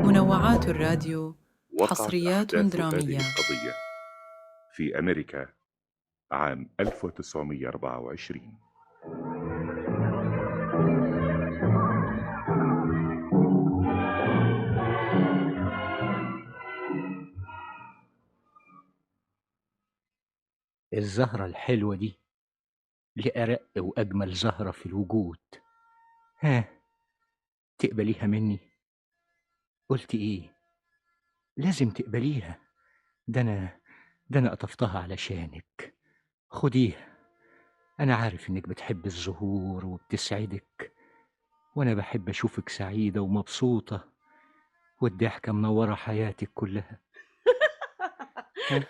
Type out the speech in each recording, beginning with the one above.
منوعات الراديو وقعت حصريات أحداث هذه درامية. القضية في أمريكا عام 1924. الزهرة الحلوة دي لأرق وأجمل زهرة في الوجود. ها، تقبليها مني؟ قلت إيه؟ لازم تقبليها. ده أنا ده أنا قطفتها علشانك. خديها. أنا عارف إنك بتحب الزهور وبتسعدك، وأنا بحب أشوفك سعيدة ومبسوطة، والضحكة منورة حياتك كلها. ها؟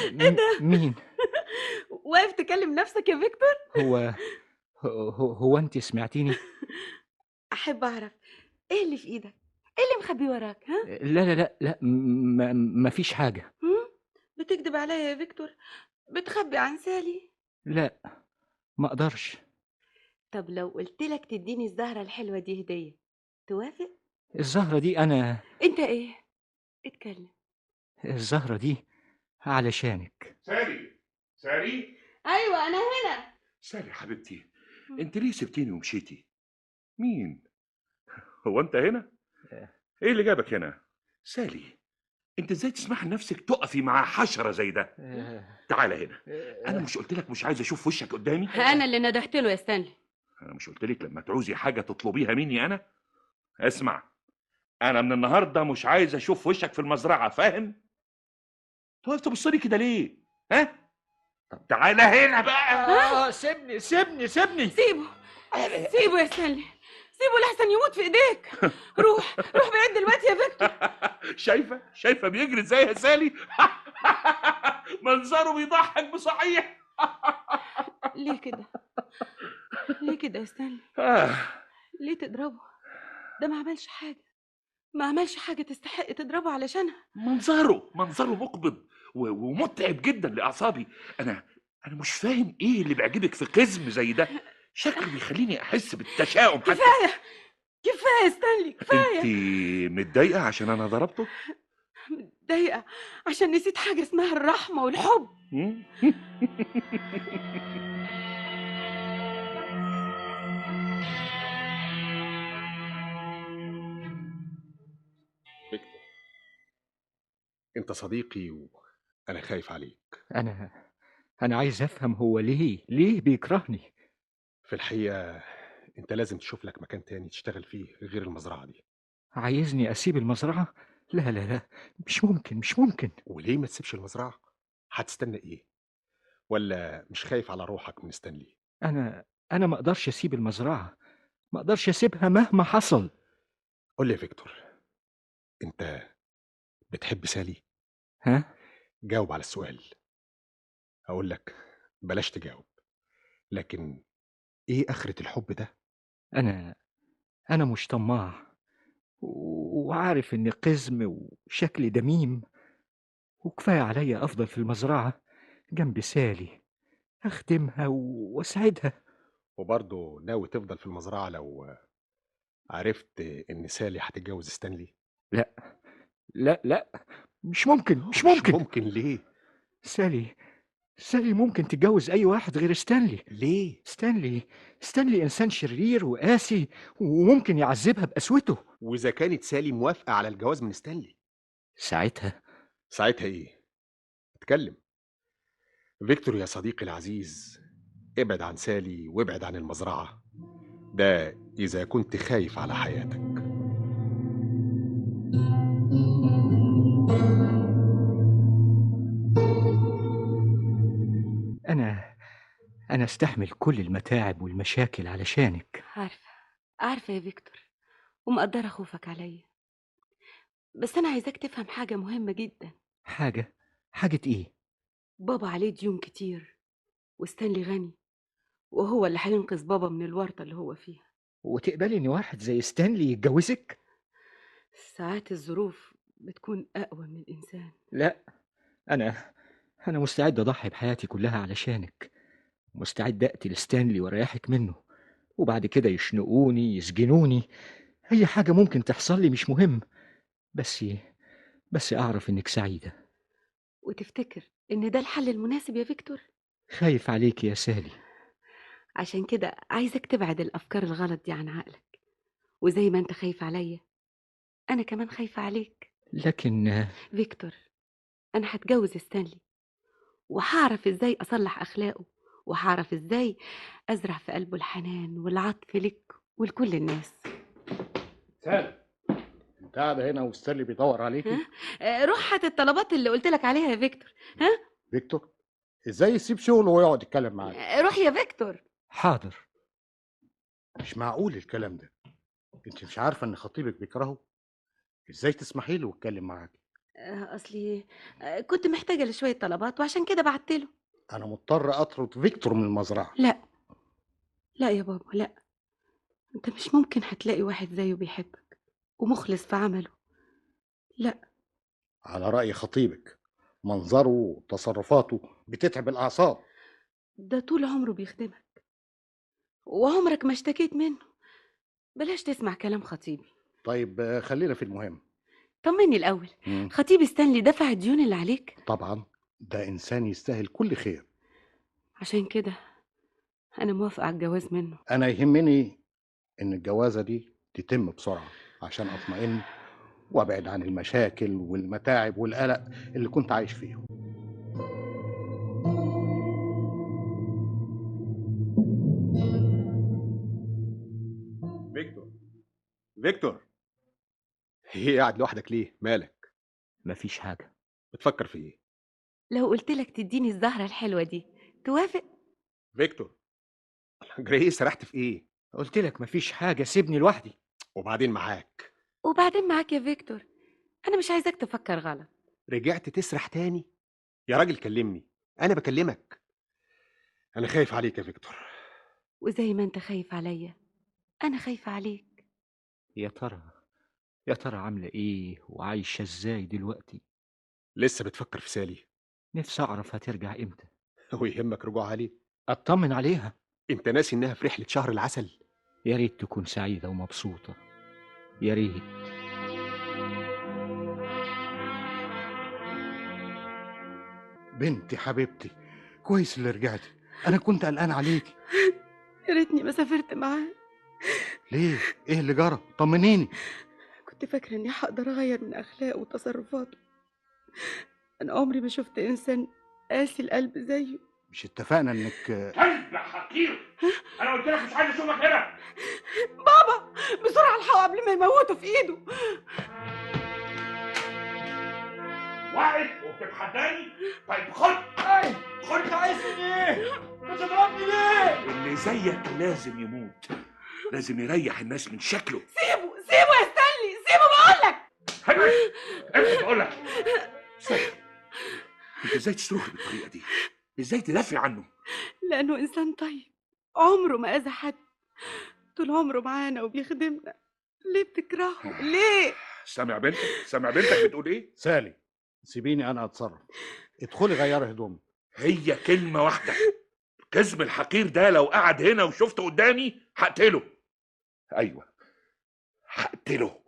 ايه ده؟ مين؟ واقف تكلم نفسك يا فيكتور؟ هو هو أنت سمعتيني؟ احب اعرف ايه اللي في ايدك، ايه اللي مخبي وراك؟ ها؟ لا لا لا لا، ما فيش حاجة. هم؟ بتكذب عليا يا فيكتور؟ بتخبي عن سالي؟ لا، ما أقدرش. طب لو قلت لك تديني الزهرة الحلوة دي هدية، توافق؟ الزهرة دي انت ايه؟ اتكلم. الزهرة دي علشانك. سالي ايوه انا هنا. سالي حبيبتي، انت ليه سبتيني ومشيتي؟ مين؟ هو انت هنا؟ ايه اللي جابك هنا؟ سالي، انت ازاي تسمح لنفسك تقفي مع حشرة زي ده؟ تعالى هنا. انا مش قلت لك مش عايز اشوف وشك قدامي؟ انا اللي ندهت له يا ستانلي. انا مش قلت لك لما تعوزي حاجة تطلبيها مني انا؟ اسمع، انا من النهارده مش عايز اشوف وشك في المزرعة، فاهم؟ توقف تبص لي كده ليه؟ ها؟ طب تعالى هنا بقى. سيبني. سيبه يا ستانلي، سيبه لحسن يموت في ايديك. روح بعيد دلوقتي يا فيكتور. شايفه بيجري ازاي يا سالي؟ منظره بيضحك بصحيح. ليه كده يا ستانلي؟ آه، ليه تضربه؟ ده ما عملش حاجة تستحق تضربه علشانها. منظره مقبض ومتعب جدا لاعصابي. انا مش فاهم ايه اللي بيعجبك في قزم زي ده. شكله بيخليني احس بالتشاؤم حتى. كفاية يا ستانلي، انت كفاية. متضايقه عشان انا ضربته؟ متضايقة عشان نسيت حاجة اسمها الرحمة والحب. مم؟ فيكتور، انت صديقي وانا خايف عليك. أنا عايز أفهم هو ليه بيكرهني. في الحقيقة انت لازم تشوف لك مكان تاني تشتغل فيه غير المزرعة دي. عايزني أسيب المزرعة؟ لا لا لا، مش ممكن. وليه ما تسيبش المزرعة؟ هتستنى ايه؟ ولا مش خايف على روحك من ستانلي؟ أنا ما أقدرش أسيب المزرعة، ما أقدرش أسيبها مهما حصل. قول لي يا فيكتور، انت بتحب سالي؟ ها؟ جاوب على السؤال. هقول لك بلاش تجاوب، لكن ايه آخرة الحب ده؟ أنا أنا مش طماع، وعارف إني قزم وشكلي دميم، وكفاية عليا أفضل في المزرعة جنب سالي، أخدمها وأسعدها. وبرضه ناوي تفضل في المزرعة لو عرفت ان سالي هتتجوز ستانلي؟ لا لا لا، مش مش ممكن. ممكن ليه؟ سالي سالي ممكن تتجوز أي واحد غير ستانلي. ليه؟ ستانلي إنسان شرير وقاسي، وممكن يعذبها بقسوته. واذا كانت سالي موافقة على الجواز من ستانلي، ساعتها ايه؟ اتكلم. فيكتور يا صديقي العزيز، ابعد عن سالي وابعد عن المزرعة، ده إذا كنت خايف على حياتك. أنا أنا أستحمل كل المتاعب والمشاكل علشانك. عارفة يا فيكتور، ومقدرة خوفك عليا، بس أنا عايزاك تفهم حاجة مهمة جدا. حاجة إيه؟ بابا عليه ديون كتير، وستانلي غني، وهو اللي هينقذ بابا من الورطة اللي هو فيها. وتقبلي إن واحد زي ستانلي يتجوزك؟ ساعات الظروف بتكون أقوى من الإنسان. لا، أنا أنا مستعد أضحي بحياتي كلها علشانك، مستعد أقتل ستانلي وأريحك منه، وبعد كده يشنقوني يسجنوني. أي حاجة ممكن تحصل لي مش مهم، بس أعرف إنك سعيدة. وتفتكر إن ده الحل المناسب يا فيكتور؟ خايف عليك يا سالي. عشان كده عايزك تبعد الأفكار الغلط دي عن عقلك، وزي ما أنت خايف عليا أنا كمان خايفة عليك. لكن فيكتور، أنا هتجوز ستانلي، وهعرف إزاي أصلح أخلاقه، وهعرف إزاي أزرع في قلبه الحنان والعطف لك ولكل الناس. سالم، انت قاعده هنا وستانلي بيدور عليكي؟ روح هات الطلبات اللي قلت لك عليها يا فيكتور. ها؟ فيكتور ازاي يسيب شغله ويقعد يتكلم معاك؟ روح يا فيكتور. حاضر. مش معقول الكلام ده. انت مش عارفه ان خطيبك بيكرهه؟ ازاي تسمحي له ويتكلم معاك؟ أصلي كنت محتاجة لشوية طلبات وعشان كده بعتله. انا مضطر اطرد فيكتور من المزرعه. لا لا يا بابا، لا. انت مش ممكن هتلاقي واحد زيه بيحبك ومخلص في عمله. لا. على راي خطيبك، منظره وتصرفاته بتتعب الاعصاب. ده طول عمره بيخدمك وعمرك ما اشتكيت منه. بلاش تسمع كلام خطيبي. طيب خلينا في المهم. طمني الأول. مم. خطيب ستانلي دفع الديون اللي عليك؟ طبعا، ده انسان يستاهل كل خير. عشان كده أنا موافقة على الجواز منه. انا يهمني ان الجوازه دي تتم بسرعه عشان اطمئن وابعد عن المشاكل والمتاعب والقلق اللي كنت عايش فيهم. فيكتور، فيكتور، ايه قاعد لوحدك ليه؟ مالك؟ مفيش حاجة. بتفكر في ايه؟ لو قلت لك تديني الزهرة الحلوة دي توافق؟ فيكتور، جري سرحت في ايه؟ قلت لك مفيش حاجة، سيبني لوحدي. وبعدين معاك. وبعدين معاك يا فيكتور. أنا مش عايزاك تفكر غلط. رجعت تسرح تاني؟ يا راجل كلمني، انا بكلمك. انا خايف عليك يا فيكتور. وزي ما أنت خايف عليا أنا خايفة عليك. يا ترى يا ترى عاملة إيه وعايشة إزاي دلوقتي؟ لسه بتفكر في سالي؟ نفسي أعرف هترجع إمتى. ويهمك رجوعها ليه؟ أطمن عليها. انت ناسي انها في رحلة شهر العسل؟ يا ريت تكون سعيدة ومبسوطة، يا ريت. بنتي حبيبتي، كويس اللي رجعتي. انا كنت قلقان عليكي. يا ريتني ما سافرت معاه. ليه؟ ايه اللي جرى؟ طمنيني. كنت فاكرة إني هقدر أغير من أخلاقه وتصرفاته. أنا عمري ما شفت إنسان قاسي القلب زيه. مش اتفقنا انك كلب حقير! انا قلت لك مش عايز اشوفك هنا. بابا بسرعة الحقوا قبل ما يموتوا في إيده. واقف وبتتحداني؟ طيب خد خد. عايزني إيه؟ بتضربني ليه؟ اللي زيك لازم يموت، لازم يريح الناس من شكله. سيبه يا ستانلي، سيبه بقولك. ابعد بقول لك. انت ازاي تصرخي بالطريقه دي؟ ازاي تدافعي عنه؟ لأنه إنسان طيب، عمره ما أذى حد، طول عمره معانا وبيخدمنا. ليه بتكرهه؟ ليه؟ سامع بنتك بتقول ايه؟ سالي، سيبيني انا اتصرف. ادخلي غيري هدومي. هي كلمه واحده. الكذب الحقير ده لو قعد هنا وشفته قدامي هقتله. ايوه هقتله.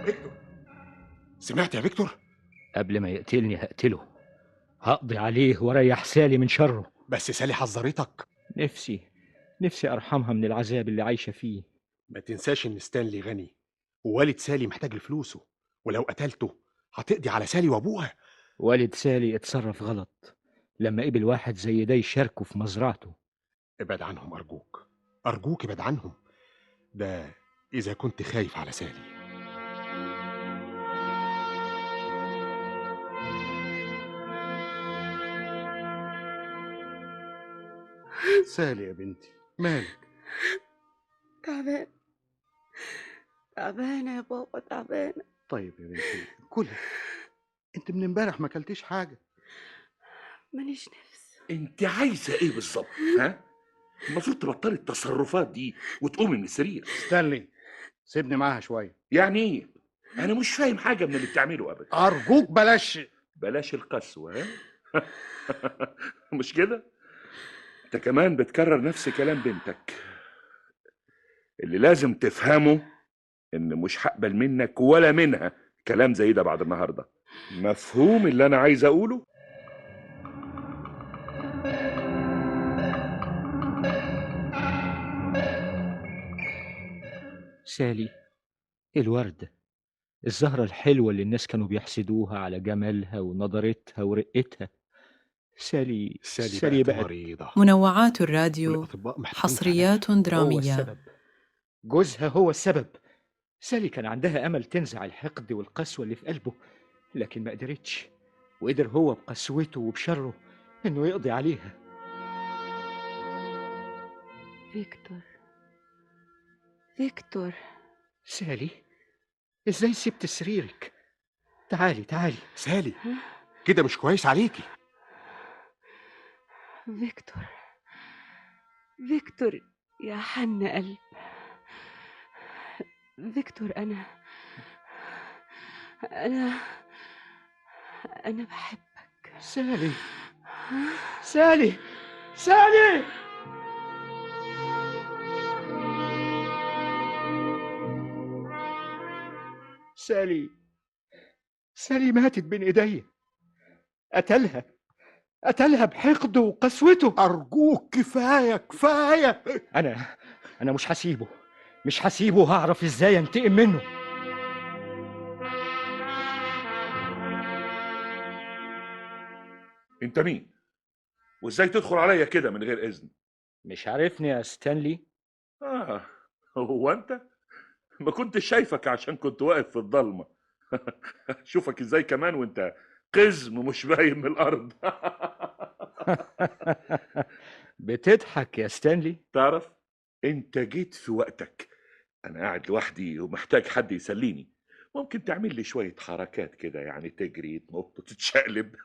فيكتور، سمعت يا فيكتور؟ قبل ما يقتلني هقتله، هقضي عليه واريح سالي من شره. بس سالي حذرتك. نفسي أرحمها من العذاب اللي عايشة فيه. ما تنساش ان ستانلي غني، ووالد سالي محتاج لفلوسه، ولو قتلته هتقضي على سالي وابوها. والد سالي اتصرف غلط لما قبل واحد زي ده يشاركه في مزرعته. ابعد عنهم ارجوك، ارجوك ابعد عنهم. ده اذا كنت خايف على سالي. سالي يا بنتي، مالك؟ تعبانة يا بابا، تعبانة. طيب يا بنتي كلي. انت من امبارح ما اكلتيش حاجه. ماليش نفس. انت عايزه ايه بالظبط؟ ها؟ المفروض تبطلي التصرفات دي وتقومي من السرير. ستانلي، سيبني معاها شويه. يعني ايه؟ انا مش فاهم حاجه من اللي بتعمله ابدا. ارجوك بلاش بلاش القسوه، ها؟ مش كده؟ انت كمان بتكرر نفس كلام بنتك. اللي لازم تفهمه ان مش هقبل منك ولا منها كلام زي ده بعد النهارده. مفهوم اللي انا عايز اقوله؟ سالي، الوردة، الزهرة الحلوة اللي الناس كانوا بيحسدوها على جمالها ونضارتها ورقتها. سالي بقت بقت مريضة، منوعات الراديو، والأطباء محلفين في حصريات علاجها. هو درامية. السبب، جوزها هو السبب. سالي كان عندها أمل تنزع الحقد والقسوة اللي في قلبه، لكن ما قدرتش، وقدر هو بقسوته وبشره إنه يقضي عليها. فيكتور، فيكتور. سالي، إزاي سبت سريرك؟ تعالي تعالي. سالي، كده مش كويس عليكي. فيكتور، فيكتور يا حن قلب. فيكتور، أنا أنا بحبك. سالي، سالي، سالي. سالي ماتت بين ايديا. قتلها بحقده وقسوته. أرجوك، كفاية كفاية. انا مش هسيبه. هعرف ازاي انتقم منه. انت مين؟ وازاي تدخل عليا كده من غير اذن؟ مش عارفني يا ستانلي؟ هو انت ما كنتش شايفك عشان كنت واقف في الضلمه. شوفك ازاي كمان وانت قزم مش باين من الارض. بتضحك يا ستانلي؟ تعرف، انت جيت في وقتك. انا قاعد لوحدي ومحتاج حد يسليني. ممكن تعمل لي شويه حركات كده، يعني تجري تنط تتشقلب.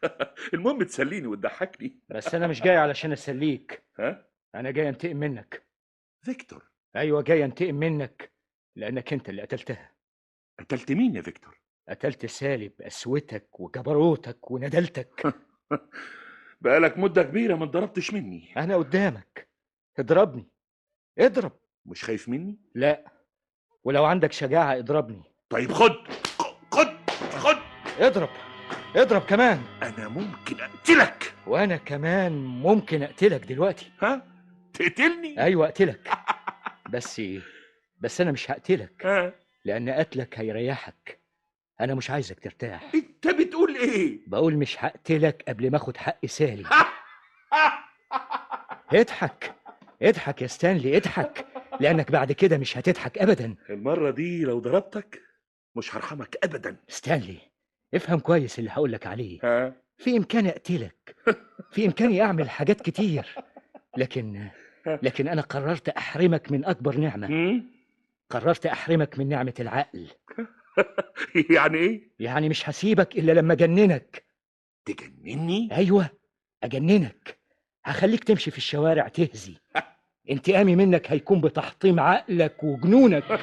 المهم تسليني وتضحكني. بس انا مش جاي علشان اسليك، ها انا جاي انتقم منك. فيكتور؟ ايوه، جاي انتقم منك لانك انت اللي قتلتها. قتلت مين يا فيكتور؟ قتلت سالي بقسوتك وجبروتك وندلتك. بقالك مده كبيره ما اتضربتش مني. انا قدامك، اضربني، اضرب. مش خايف مني؟ لا، ولو عندك شجاعة اضربني. طيب خد خد خد. اضرب كمان. انا ممكن اقتلك. وانا كمان ممكن اقتلك دلوقتي. ها؟ تقتلني؟ ايوه اقتلك. بس انا مش هقتلك، ها؟ لان قتلك هيريحك. انا مش عايزك ترتاح. انت بتقول ايه؟ بقول مش هقتلك قبل ما اخد حق سالي. اضحك يا ستانلي، اضحك، لانك بعد كده مش هتضحك ابدا. المره دي لو ضربتك مش هرحمك ابدا. ستانلي، افهم كويس اللي هقولك عليه. ها؟ في امكاني اقتلك، في امكاني اعمل حاجات كتير، لكن انا قررت احرمك من اكبر نعمة. قررت احرمك من نعمة العقل. يعني ايه؟ يعني مش هسيبك الا لما اجننك. تجنني؟ ايوه، اجننك. هخليك تمشي في الشوارع تهزي. انتقامي منك هيكون بتحطيم عقلك وجنونك.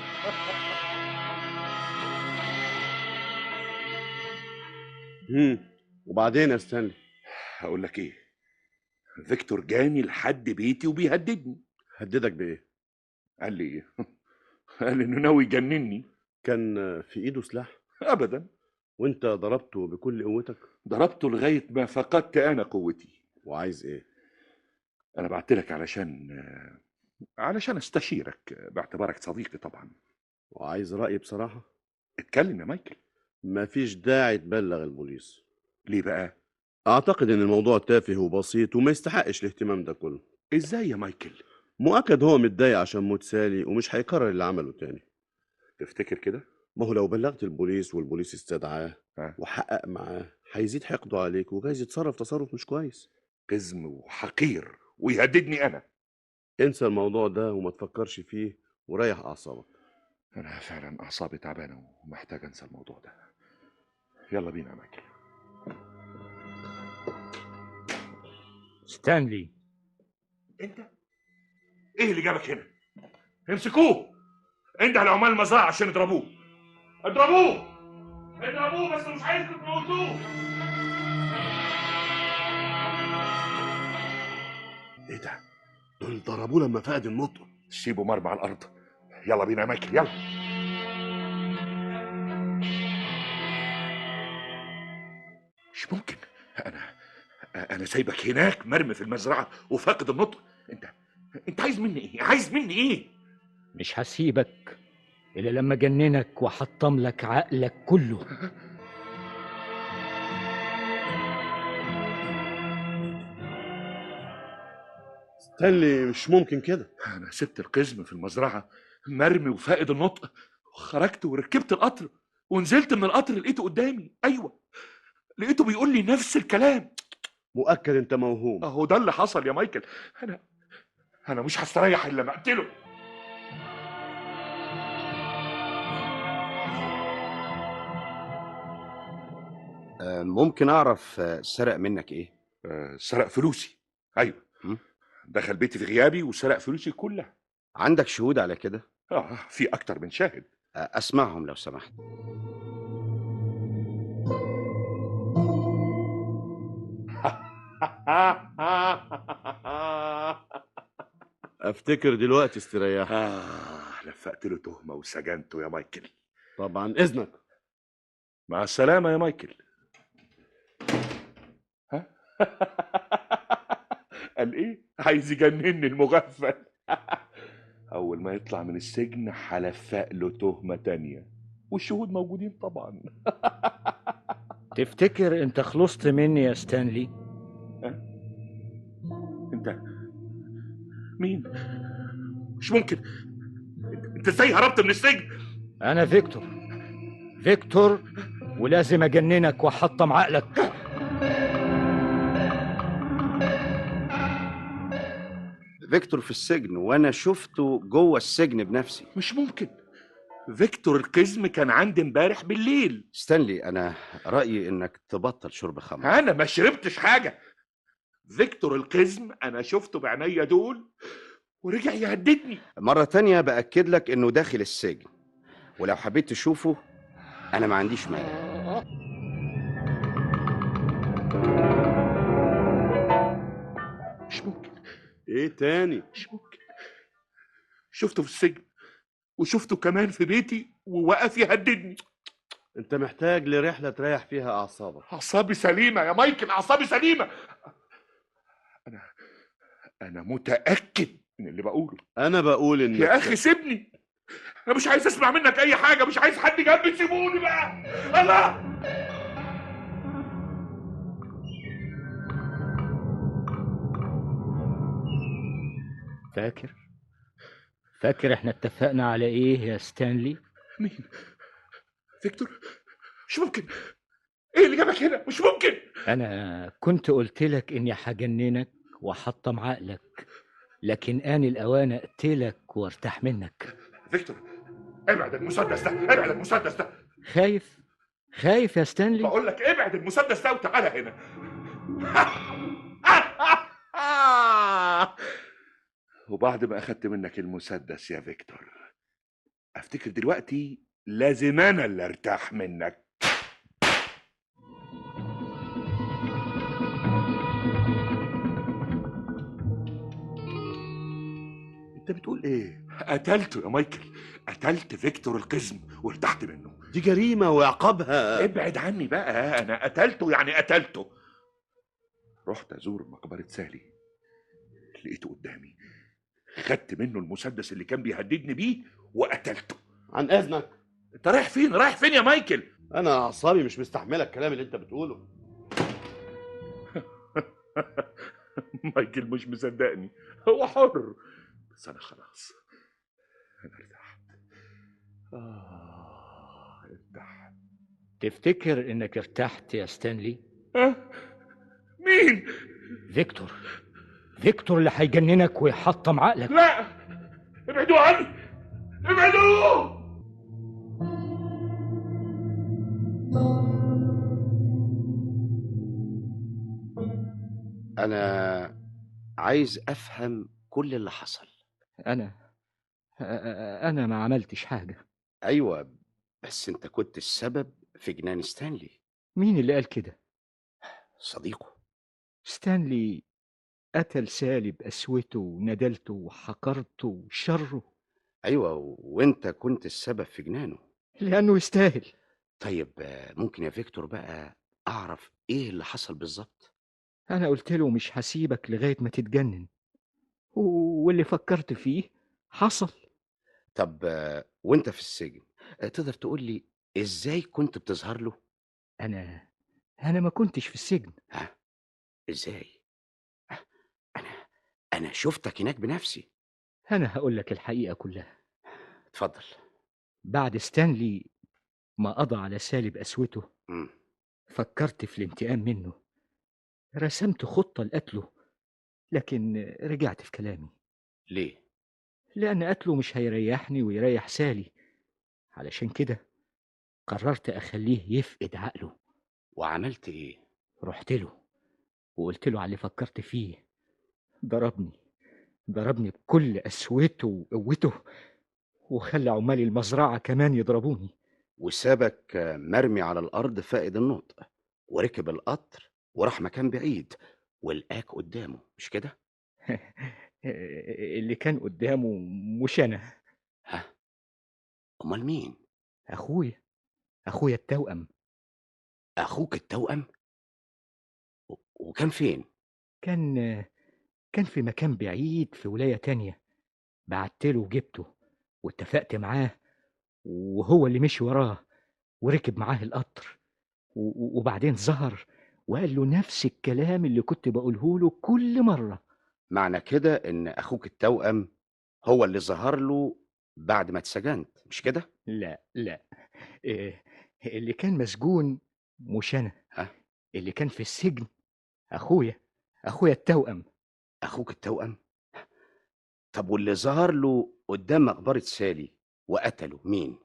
وبعدين يا ستانلي؟ هقول لك ايه، فيكتور جاني لحد بيتي وبيهددني. هددك بايه؟ قال لي انه ناوي يجنني. كان في ايده سلاح؟ ابدا. وانت ضربته بكل قوتك؟ ضربته لغايه ما فقدت انا قوتي. وعايز ايه؟ انا بعت لك علشان استشيرك باعتبارك صديقي طبعا. وعايز رأيي بصراحة؟ اتكلم يا مايكل. مفيش داعي تبلغ البوليس. ليه بقى؟ اعتقد ان الموضوع تافه وبسيط وما يستحقش الاهتمام ده كله. ازاي يا مايكل؟ مؤكد هو متضايق عشان موت سالي ومش هيكرر اللي عمله تاني. تفتكر كده؟ ما هو لو بلغت البوليس والبوليس استدعاه ها؟ وحقق معاه هيزيد حقده عليك وجايز يتصرف تصرف مش كويس. قزم وحقير ويهددني انا. انسى الموضوع ده وما تفكرش فيه وريح اعصابك. انا فعلا اعصابي تعبانه ومحتاج انسى الموضوع ده. يلا بينا يا مايكل. ستانلي، انت ايه اللي جابك هنا؟ امسكوه، انده لعمال المزرعه عشان يضربوه. اضربوه بس مش عايزكم تموتوه. ايه ده؟ دول ضربوه لما فقد النطق. سيبه مرمى على الارض. يلا بينا يا مايكل، يلا. مش ممكن. انا سايبك هناك مرمي في المزرعه وفاقد النطق. انت عايز مني ايه؟ عايز مني ايه؟ مش هسيبك إلا لما أجننك وأحطم لك عقلك كله. ستانلي مش ممكن كده. انا سبت القزم في المزرعه مرمي وفاقد النطق، وخرجت وركبت القطر ونزلت من القطر لقيته قدامي. ايوه، لقيته بيقول لي نفس الكلام. مؤكد انت موهوم. اهو ده اللي حصل يا مايكل. انا مش هستريح الا لما اقتله. ممكن أعرف سرق منك إيه؟ سرق فلوسي. ايوه، م? دخل بيتي في غيابي وسرق فلوسي كلها. عندك شهود على كده؟ في اكتر من شاهد. أسمعهم لو سمحت. افتكر دلوقتي استريح. لفقت له تهمه وسجنته يا مايكل. طبعا اذنك. مع السلامه يا مايكل. قال ايه؟ عايز يجنني المغفل. اول ما يطلع من السجن هلفق له تهمه تانية، والشهود موجودين طبعا. تفتكر أنت خلصت مني يا ستانلي؟ انت مين؟ مش ممكن. انت ازاي هربت من السجن؟ أنا فيكتور، ولازم أجننك وأحطم عقلك. فيكتور في السجن وأنا شفته جوه السجن بنفسي. مش ممكن. فيكتور القزم كان عندي امبارح بالليل. ستانلي، أنا رأيي إنك تبطل شرب خمر. انا ما شربتش حاجه. فيكتور القزم انا شفته بعينيا دول ورجع يهددني. مرة تانية بأكد لك إنه داخل السجن، ولو حبيت تشوفه أنا ما عنديش مانع. مش ممكن. ايه تاني؟ مش ممكن. شفته في السجن وشفته كمان في بيتي ووقف يهددني. انت محتاج لرحله تريح فيها اعصابك. اعصابي سليمه يا مايكل، اعصابي سليمه. انا متاكد من اللي بقوله. انا بقول ان يا اخي سيبني. انا مش عايز اسمع منك اي حاجه، مش عايز حد جنبي. سيبوني بقى. الله. فاكر احنا اتفقنا على ايه يا ستانلي؟ مين؟ فيكتور؟ مش ممكن. ايه اللي جابك هنا؟ مش ممكن. انا كنت قلت لك اني هجننك واحطم عقلك، لكن آن الأوان أقتلك وارتاح منك. فيكتور، ابعد المسدس ده، ابعد المسدس ده. خايف يا ستانلي؟ بقول لك ابعد المسدس ده وتعالى هنا. وبعد ما اخدت منك المسدس يا فيكتور، افتكر دلوقتي لازم انا اللي ارتاح منك. انت بتقول ايه؟ قتلته يا مايكل، قتلت فيكتور القزم وارتحت منه. دي جريمه وعقابها. ابعد عني بقى، انا قتلته يعني قتلته. رحت ازور مقبرة سالي، لقيته قدامي، خدت منه المسدس اللي كان بيهددني بيه وقتلته. عن اذنك. انت رايح فين؟ رايح فين يا مايكل؟ انا اعصابي مش مستحمله الكلام اللي انت بتقوله. مايكل مش مصدقني، هو حر، بس انا خلاص، انا ارتحت. ارتحت. تفتكر انك ارتحت يا ستانلي؟ مين؟ فيكتور اللي هيجننك ويحطم عقلك. لا، ابعدوا عني، ابعدوا. أنا عايز أفهم كل اللي حصل. أنا ما عملتش حاجة. أيوة، بس أنت كنت السبب في جنان ستانلي. مين اللي قال كده؟ صديقه. ستانلي قتل سالي بقسوته وندلته وحقرته وشره. ايوه، وانت كنت السبب في جنانه. لأنه يستاهل. طيب ممكن يا فيكتور بقى اعرف ايه اللي حصل بالظبط؟ أنا قلت له مش هسيبك لغاية ما تتجنن، واللي فكرت فيه حصل. طب وانت في السجن تقدر تقول لي ازاي كنت بتظهر له؟ أنا أنا ما كنتش في السجن. ها؟ ازاي؟ انا انا شفتك هناك بنفسي. أنا هقول لك الحقيقة كلها. اتفضل. بعد ستانلي ما قضى على سالي بقسوته، مم. فكرت في الانتقام منه. رسمت خطة لقتله، لكن رجعت في كلامي. ليه؟ لأن قتله مش هيريحني ويريح سالي. علشان كده قررت أخليه يفقد عقله. وعملت ايه؟ رحت له وقلت له على اللي فكرت فيه. ضربني بكل قسوته وقوته، وخلى عمال المزرعة كمان يضربوني. وسابك مرمي على الارض فاقد النطق، وركب القطر وراح مكان بعيد ولقاك قدامه، مش كده؟ اللي كان قدامه مش أنا، ها؟ امال مين؟ أخويا التوأم. اخوك التوأم؟ وكان فين؟ كان كان في مكان بعيد في ولاية تانية. بعتله وجبته واتفقت معاه، وهو اللي مشي وراه وركب معاه القطر. وبعدين ظهر وقال له نفس الكلام اللي كنت بقوله له كل مرة. معنى كده ان اخوك التوأم هو اللي ظهر له بعد ما اتسجنت، مش كده؟ لا لا، اللي كان مسجون مش أنا. ها؟ اللي كان في السجن أخويا التوأم. اخوك التوأم؟ طب واللي ظهر له قدام مقبرة سالي وقتله مين؟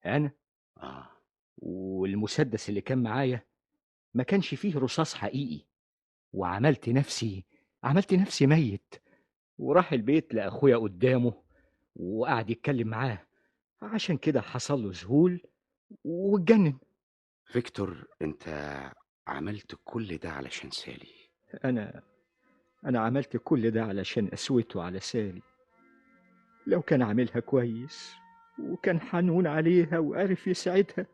أنا. اه. والمسدس اللي كان معايا ما كانش فيه رصاص حقيقي. وعملت نفسي ميت، وراح البيت لأخويا قدامه وقعد يتكلم معاه. عشان كده حصل له ذهول واتجنن. فيكتور، انت عملت كل ده علشان سالي؟ أنا أنا عملت كل ده علشان قسوته على سالي. لو كان عاملها كويس وكان حنون عليها وعرف يساعدها،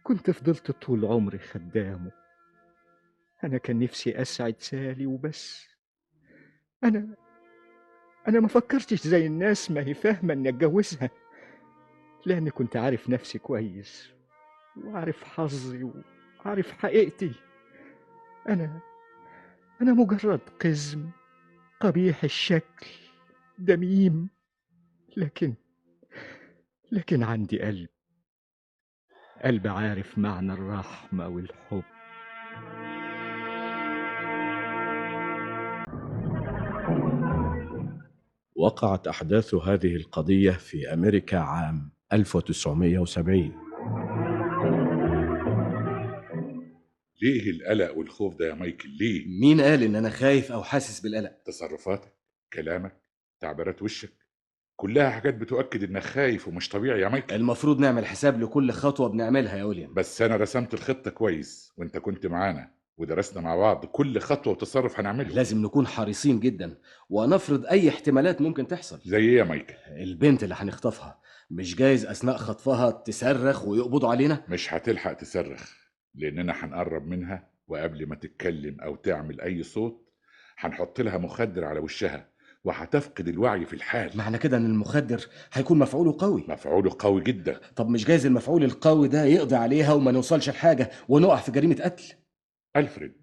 كنت فضلت طول عمري خدامه. أنا كان نفسي أسعد سالي وبس. أنا أنا ما فكرتش زي الناس ما هي فاهمة إني أتجوزها، لأني كنت عارف نفسي كويس وعارف حظي وعارف حقيقتي. أنا أنا مجرد قزم قبيح الشكل دميم، لكن عندي قلب عارف معنى الرحمة والحب. وقعت أحداث هذه القضية في أمريكا عام 1970. ليه القلق والخوف ده يا مايكل؟ ليه؟ مين قال ان انا خايف او حاسس بالقلق؟ تصرفاتك، كلامك، تعبيرات وشك، كلها حاجات بتؤكد انك خايف ومش طبيعي يا مايكل. المفروض نعمل حساب لكل خطوة بنعملها يا ويليام. بس انا رسمت الخطة كويس وانت كنت معانا ودرسنا مع بعض كل خطوة وتصرف هنعمله. لازم نكون حريصين جدا ونفرض اي احتمالات ممكن تحصل. زي ايه يا مايكل؟ البنت اللي هنخطفها مش جايز اثناء خطفها تصرخ ويقبضوا علينا؟ مش هتلحق تصرخ، لاننا هنقرب منها وقبل ما تتكلم او تعمل اي صوت هنحط لها مخدر على وشها وهتفقد الوعي في الحال. معنى كده ان المخدر هيكون مفعوله قوي. مفعوله قوي جدا. طب مش جايز المفعول القوي ده يقضي عليها وما نوصلش لحاجة ونقع في جريمة قتل؟ ألفريد،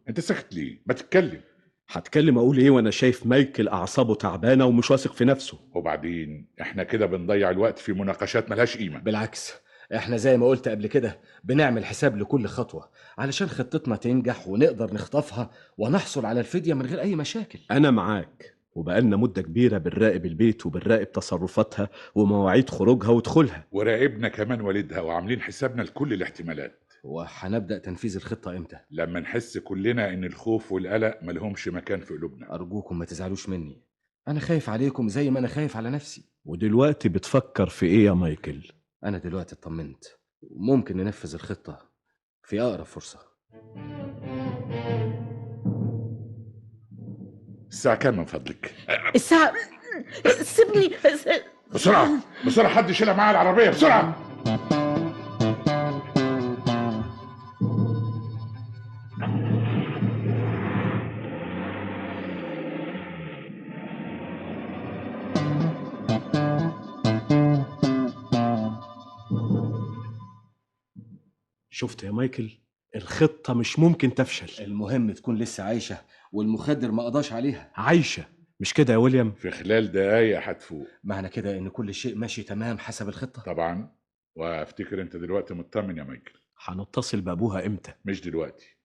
انت ساكت ليه؟ ما تتكلم. هتكلم أقول إيه وأنا شايف مايكل أعصابه تعبانة ومش واثق في نفسه؟ وبعدين احنا كده بنضيع الوقت في مناقشات ملهاش قيمة. بالعكس، احنا زي ما قلت قبل كده بنعمل حساب لكل خطوة علشان خطتنا تنجح ونقدر نخطفها ونحصل على الفدية من غير اي مشاكل. أنا معاك، وبقالنا مدة كبيرة بنراقب البيت وبنراقب تصرفاتها ومواعيد خروجها ودخولها، وراقبنا كمان والدها وعاملين حسابنا لكل الاحتمالات. وهنبدأ تنفيذ الخطة امتى؟ لما نحس كلنا ان الخوف والقلق ملهمش مكان في قلوبنا. أرجوكم ما تزعلوش مني، أنا خايف عليكم زي ما أنا خايف على نفسي. ودلوقتي بتفكر في إيه يا مايكل؟ أنا دلوقتي اطمنت، ممكن ننفذ الخطة في أقرب فرصة. الساعة كام من فضلك؟ الساعة سيبني بسرعة بسرعة، حد يشيلها معايا العربية بسرعة. شفت يا مايكل؟ الخطة مش ممكن تفشل. المهم تكون لسه عايشة والمخدر ما قضاش عليها. عايشة، مش كده يا ويليام؟ في خلال دقايق هتفوق. معنى كده ان كل شيء ماشي تمام حسب الخطة؟ طبعا. وافتكر انت دلوقتي مطمن يا مايكل. هنتصل بابوها امتى؟ مش دلوقتي،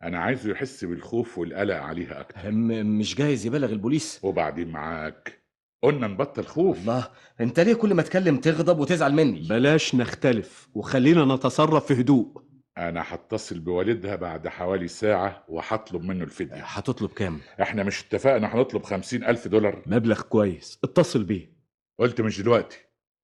انا عايزه يحس بالخوف والقلق عليها اكتر. مش جايز يبلغ البوليس؟ وبعدين معاك، قلنا نبطل خوف. الله، انت ليه كل ما اتكلم تغضب وتزعل مني؟ بلاش نختلف وخلينا نتصرف في هدوء. انا هتصل بوالدها بعد حوالي ساعة وهطلب منه الفدية. هتطلب كام؟ احنا مش اتفقنا هنطلب 50,000 دولار؟ مبلغ كويس، اتصل بيه. قلت مش دلوقتي،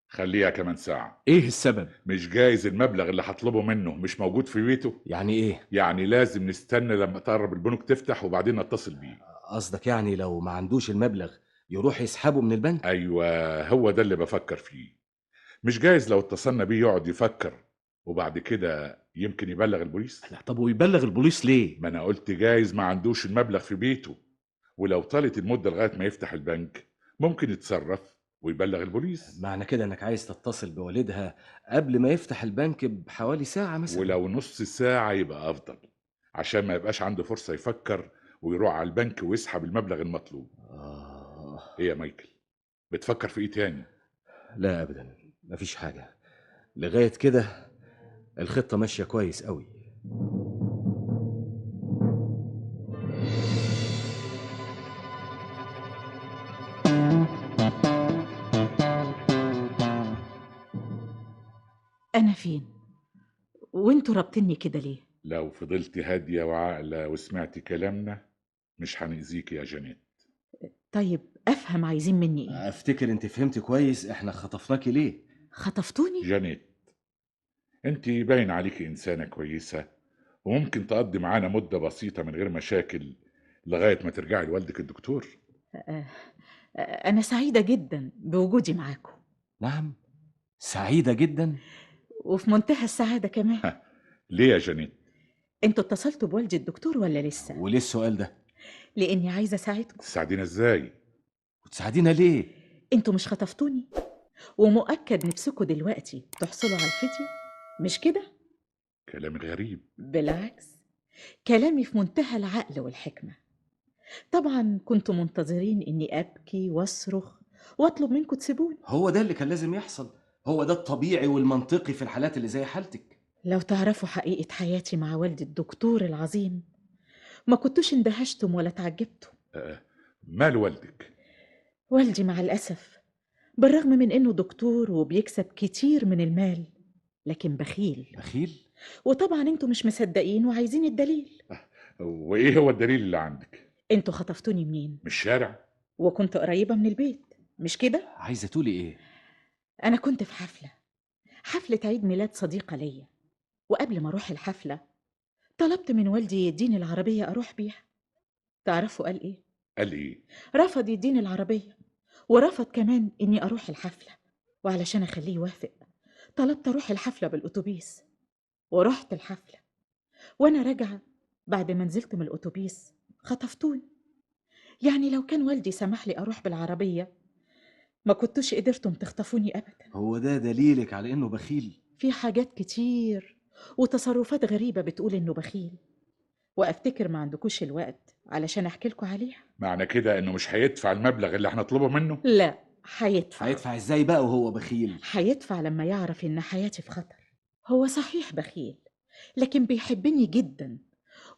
خليها كمان ساعة. ايه السبب؟ مش جايز المبلغ اللي هطلبه منه مش موجود في بيته؟ يعني ايه؟ يعني لازم نستنى لما تقرب البنوك تفتح وبعدين نتصل بيه. قصدك يعني لو ما عندوش المبلغ يروح يسحبه من البنك؟ ايوه، هو ده اللي بفكر فيه. مش جايز لو اتصلنا بيه يقعد يفكر وبعد كده يمكن يبلغ البوليس؟ لا، طب ويبلغ البوليس ليه؟ ما انا قلت جايز ما عندوش المبلغ في بيته، ولو طالت المدة لغاية ما يفتح البنك ممكن يتصرف ويبلغ البوليس. معنى كده انك عايز تتصل بوالدها قبل ما يفتح البنك بحوالي ساعة مثلا؟ ولو نص ساعة يبقى افضل، عشان ما يبقاش عنده فرصة يفكر ويروح على البنك ويسحب المبلغ المطلوب. ايه يا مايكل، بتفكر في ايه تاني؟ لا ابدا، مفيش حاجة. لغاية كده الخطة ماشية كويس قوي. أنا فين؟ وانتوا رابطيني كده ليه؟ لو فضلت هادية وعاقلة وسمعتي كلامنا مش هنأذيك يا جانيت. طيب أفهم عايزين مني إيه؟ افتكر انت فهمت كويس احنا خطفناكي ليه. خطفتوني؟ جانيت، انت باين عليكي إنسانة كويسة وممكن تقضي معانا مدة بسيطة من غير مشاكل لغاية ما ترجعي لوالدك الدكتور. أنا سعيدة جدا بوجودي معاكم. نعم، سعيدة جدا. وفي منتهى السعادة كمان. ليه يا جانيت؟ انتوا اتصلتوا بوالدي الدكتور ولا لسه؟ وليه السؤال ده؟ لأني عايزة أساعدكم. تساعدينا ازاي؟ وتساعدينا ليه؟ انتوا مش خطفتوني ومؤكد نفسكوا دلوقتي تحصلوا على الفدية، مش كده؟ كلامك غريب. بالعكس، كلامي في منتهى العقل والحكمة. طبعا كنتوا منتظرين اني ابكي واصرخ واطلب منكم تسيبوني. هو ده اللي كان لازم يحصل، هو ده الطبيعي والمنطقي في الحالات اللي زي حالتك. لو تعرفوا حقيقة حياتي مع والدي الدكتور العظيم ما كنتوش اندهشتم ولا تعجبتم. مال والدك؟ والدي مع الأسف بالرغم من انه دكتور وبيكسب كتير من المال لكن بخيل. بخيل؟ وطبعا انتوا مش مصدقين وعايزين الدليل. وايه هو الدليل اللي عندك؟ انتوا خطفتوني منين؟ من الشارع. وكنت قريبة من البيت، مش كده؟ عايزة تقولي ايه؟ انا كنت في حفلة عيد ميلاد صديقة ليا، وقبل ما اروح الحفلة طلبت من والدي يديني العربية اروح بيها. تعرفوا قال ايه؟ قال ايه؟ رفض يديني العربية ورفض كمان اني اروح الحفلة، وعلشان اخليه يوافق طلبت اروح الحفلة بالاتوبيس. ورحت الحفلة وانا راجعة بعد ما نزلت من الاتوبيس خطفتوني. يعني لو كان والدي سمح لي اروح بالعربية ما كنتوش قدرتم تخطفوني ابدا. هو ده دليلك على انه بخيل؟ في حاجات كتير وتصرفات غريبة بتقول انه بخيل، وافتكر ما عندكوش الوقت علشان احكي لكم عليها. معنى كده انه مش هيدفع المبلغ اللي هنطلبه منه؟ لا، هيدفع. هيدفع ازاي بقى وهو بخيل؟ هيدفع لما يعرف ان حياتي في خطر. هو صحيح بخيل لكن بيحبني جدا،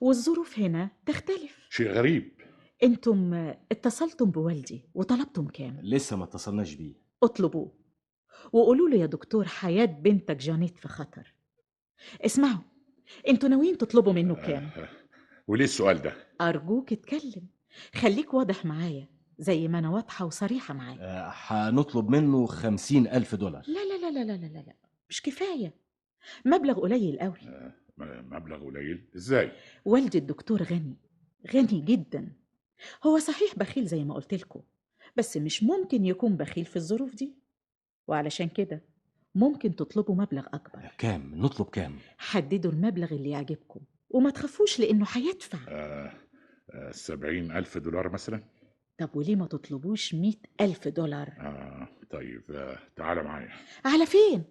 والظروف هنا تختلف. شيء غريب. انتم اتصلتم بوالدي وطلبتم كام؟ لسه ما اتصلناش بيه. اطلبوه وقولوا له يا دكتور حياة بنتك جانيت في خطر. اسمعوا، انتوا ناويين تطلبوا منه كام؟ وليه السؤال ده؟ ارجوك اتكلم، خليك واضح معايا زي ما انا واضحة وصريحة معاك. هنطلب منه 50,000 دولار. لا لا لا لا لا لا لا، مش كفاية، مبلغ قليل قوي. مبلغ قليل ازاي؟ والدي الدكتور غني جدا، هو صحيح بخيل زي ما قلت لكم، بس مش ممكن يكون بخيل في الظروف دي، وعلشان كده ممكن تطلبوا مبلغ أكبر. كام؟ نطلب كام؟ حددوا المبلغ اللي يعجبكم وما تخافوش لأنه هيدفع. 70,000 دولار مثلا. طب وليه ما تطلبوش 100,000 دولار؟ طيب، تعال معايا. على فين؟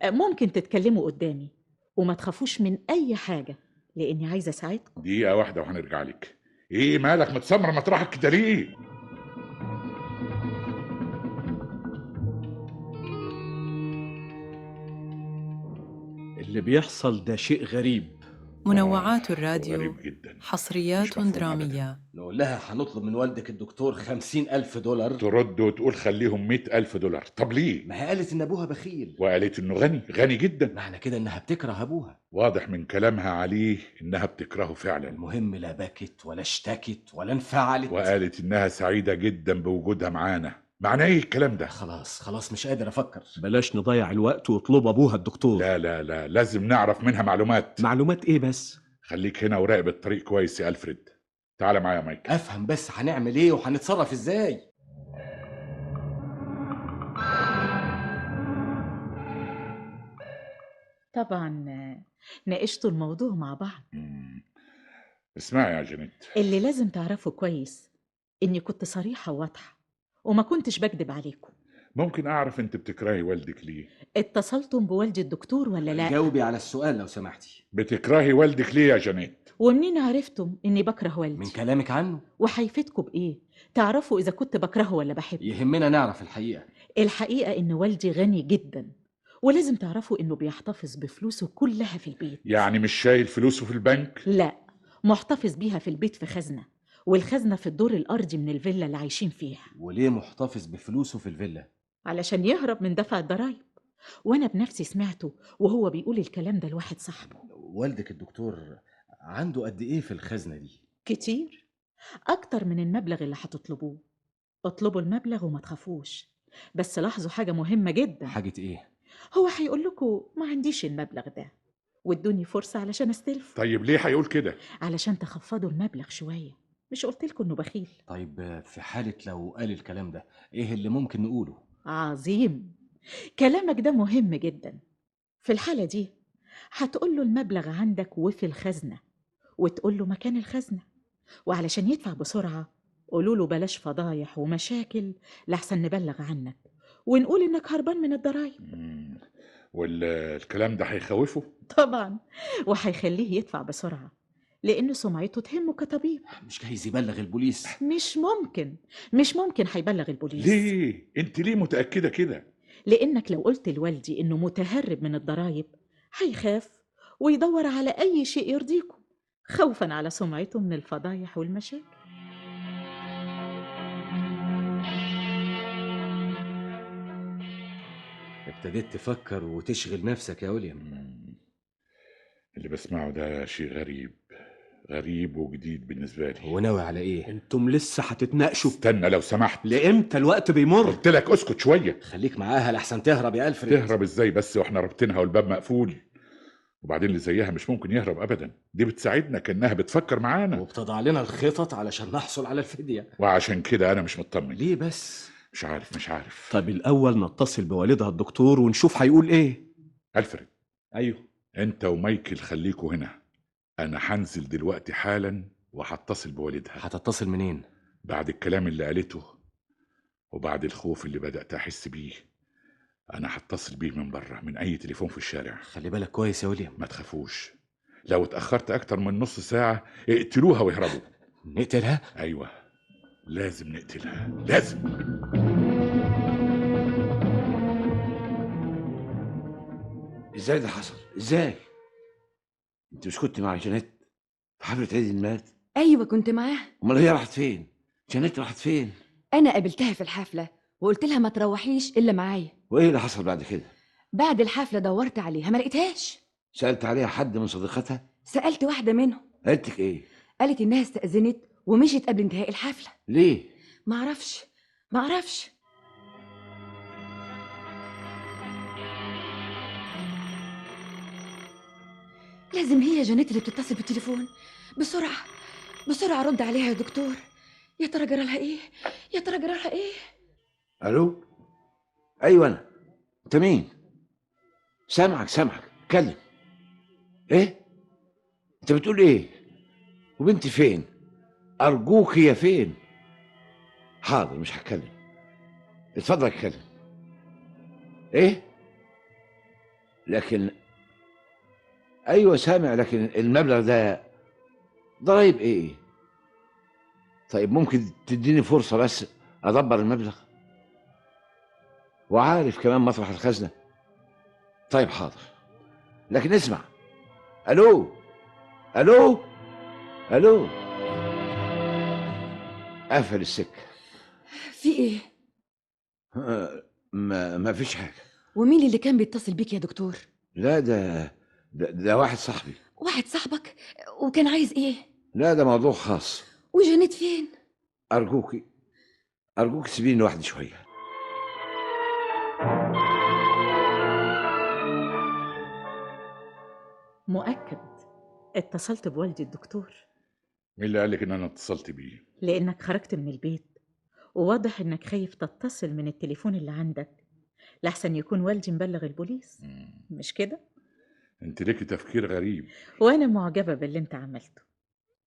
ممكن تتكلموا قدامي وما تخافوش من أي حاجة لأني عايزة أساعدكم. دقيقة واحدة وهنرجع لك. ايه مالك متسمرة مطرحك كده ليه؟ اللي بيحصل ده شيء غريب. منوعات الراديو غريب جدا. حصريات درامية. نقول لها هنطلب من والدك الدكتور 50,000 دولار، ترد وتقول خليهم 100,000 دولار. طب ليه؟ ما هي قالت إن أبوها بخيل، وقالت إنه غني جدا. معنى كده إنها بتكره أبوها. واضح من كلامها عليه إنها بتكرهه فعلا. المهم لا بكت ولا اشتكت ولا انفعلت، وقالت إنها سعيدة جدا بوجودها معانا. معناه إيه الكلام ده؟ خلاص مش قادر أفكر. بلاش نضيع الوقت واطلب أبوها الدكتور. لا لا لا، لازم نعرف منها معلومات. معلومات إيه بس؟ خليك هنا وراقب الطريق كويس يا ألفريد. تعال معايا مايكل. أفهم بس هنعمل إيه وهنتصرف إزاي؟ طبعا ناقشتوا الموضوع مع بعض. اسمعي يا جانيت، اللي لازم تعرفه كويس إني كنت صريحة وواضحة وما كنتش بكدب عليكم. ممكن أعرف أنت بتكرهي والدك ليه؟ اتصلتم بوالدي الدكتور ولا لا؟ جاوبي على السؤال لو سمحتي. بتكرهي والدك ليه يا جانيت؟ ومنين عرفتم إني بكره والدي؟ من كلامك عنه. وهيفيدكم بإيه؟ تعرفوا إذا كنت بكرهه ولا بحبه؟ يهمنا نعرف الحقيقة. الحقيقة إن والدي غني جدا، ولازم تعرفوا إنه بيحتفظ بفلوسه كلها في البيت. يعني مش شايل فلوسه في البنك؟ لا، محتفظ بيها في البيت في خزنة، والخزنة في الدور الأرضي من الفيلا اللي عايشين فيها. وليه محتفظ بفلوسه في الفيلا؟ علشان يهرب من دفع الضرايب، وأنا بنفسي سمعته وهو بيقول الكلام ده لواحد صاحبه. والدك الدكتور عنده قد إيه في الخزنة دي؟ كتير، أكتر من المبلغ اللي هتطلبوه. اطلبوا المبلغ وما تخافوش، بس لاحظوا حاجة مهمة جدا. حاجة إيه؟ هو هيقول لكم ما عنديش المبلغ ده وادوني فرصة علشان استلفه. طيب ليه هيقول كده؟ علشان تخفضوا المبلغ شوية، مش قلت لكم إنه بخيل؟ طيب في حالة لو قال الكلام ده إيه اللي ممكن نقوله؟ عظيم، كلامك ده مهم جدا. في الحالة دي هتقول له المبلغ عندك وفي الخزنة، وتقول له مكان الخزنة، وعلشان يدفع بسرعة قولوا له بلاش فضايح ومشاكل لحسن نبلغ عنك ونقول إنك هربان من الضرايب. والكلام ده هيخوفه؟ طبعا، وهيخليه يدفع بسرعة لأن سمعته تهمه كطبيب. مش جايز يبلغ البوليس؟ مش ممكن هيبلغ البوليس. ليه؟ انت ليه متأكدة كده؟ لأنك لو قلت لوالدي إنه متهرب من الضرايب هيخاف ويدور على أي شيء يرضيكم، خوفا على سمعته من الفضايح والمشاكل. ابتديت تفكر وتشغل نفسك يا ويليام. اللي بسمعه ده شيء غريب وجديد بالنسبة لي. وناوي على ايه؟ انتم لسه هتتناقشوا؟ استنى لو سمحت. لامتى؟ الوقت بيمر. قلت لك اسكت شوية. خليك معاها لحسن تهرب يا ألفريد. تهرب ازاي بس واحنا رابطينها والباب مقفول؟ وبعدين اللي زيها مش ممكن يهرب ابدا، دي بتساعدنا كأنها بتفكر معانا وبتضع لنا الخطط علشان نحصل على الفدية. وعشان كده انا مش مطمن. ليه بس؟ مش عارف. طب الاول نتصل بوالدها الدكتور ونشوف هيقول ايه. ألفريد. ايوه. انت ومايكل خليكوا هنا، انا هنزل دلوقتي حالا وهتصل بوالدها. هتتصل منين؟ بعد الكلام اللي قالته وبعد الخوف اللي بدأت احس بيه، انا هتصل بيه من بره من اي تليفون في الشارع. خلي بالك كويس يا ويليام. ما تخافوش، لو اتأخرت اكتر من نص ساعة اقتلوها ويهربوا. نقتلها؟ ايوه لازم نقتلها، لازم. ازاي ده حصل؟ ازاي؟ انت مش كنت مع جانيت في حفلة عيد الميلاد؟ ايوه كنت معاها. امال هي راحت فين؟ جانيت راحت فين؟ انا قابلتها في الحفله وقلت لها ما تروحيش الا معايا. وايه اللي حصل بعد كده؟ بعد الحفله دورت عليها ما لقيتهاش. سألت عليها حد من صديقاتها؟ سألت واحده منهم. قالت لك ايه؟ قالت انها استأذنت ومشيت قبل انتهاء الحفله. ليه؟ ما اعرفش. لازم هي جانيت اللي بتتصل بالتليفون. بسرعه رد عليها يا دكتور، يا ترى جرى لها ايه؟ يا ترى جرى لها ايه؟ الو. ايوه انا. انت مين؟ سامعك اتكلم. ايه؟ انت بتقول ايه؟ وبنتي فين؟ ارجوك هي فين؟ حاضر مش هتكلم. اتفضل اتكلم. ايه؟ لكن ايوه سامع، لكن المبلغ ده ضرايب ايه؟ طيب ممكن تديني فرصة بس ادبر المبلغ؟ وعارف كمان مطرح الخزنة. طيب حاضر، لكن اسمع. الو الو الو. قفل السكة. في ايه؟ ما فيش حاجة. ومين اللي كان بيتصل بيك يا دكتور؟ لا ده واحد صاحبي. واحد صاحبك؟ وكان عايز ايه؟ لا ده موضوع خاص. وجنيت فين؟ أرجوك سيبيني لوحدي شوية. مؤكد اتصلت بوالدي الدكتور؟ مين اللي قالك ان انا اتصلت بيه؟ لأنك خرجت من البيت وواضح إنك خايف تتصل من التليفون اللي عندك لحسن يكون والدي مبلغ البوليس. مش كده؟ انت ليكي تفكير غريب. وأنا معجبة باللي أنت عملته.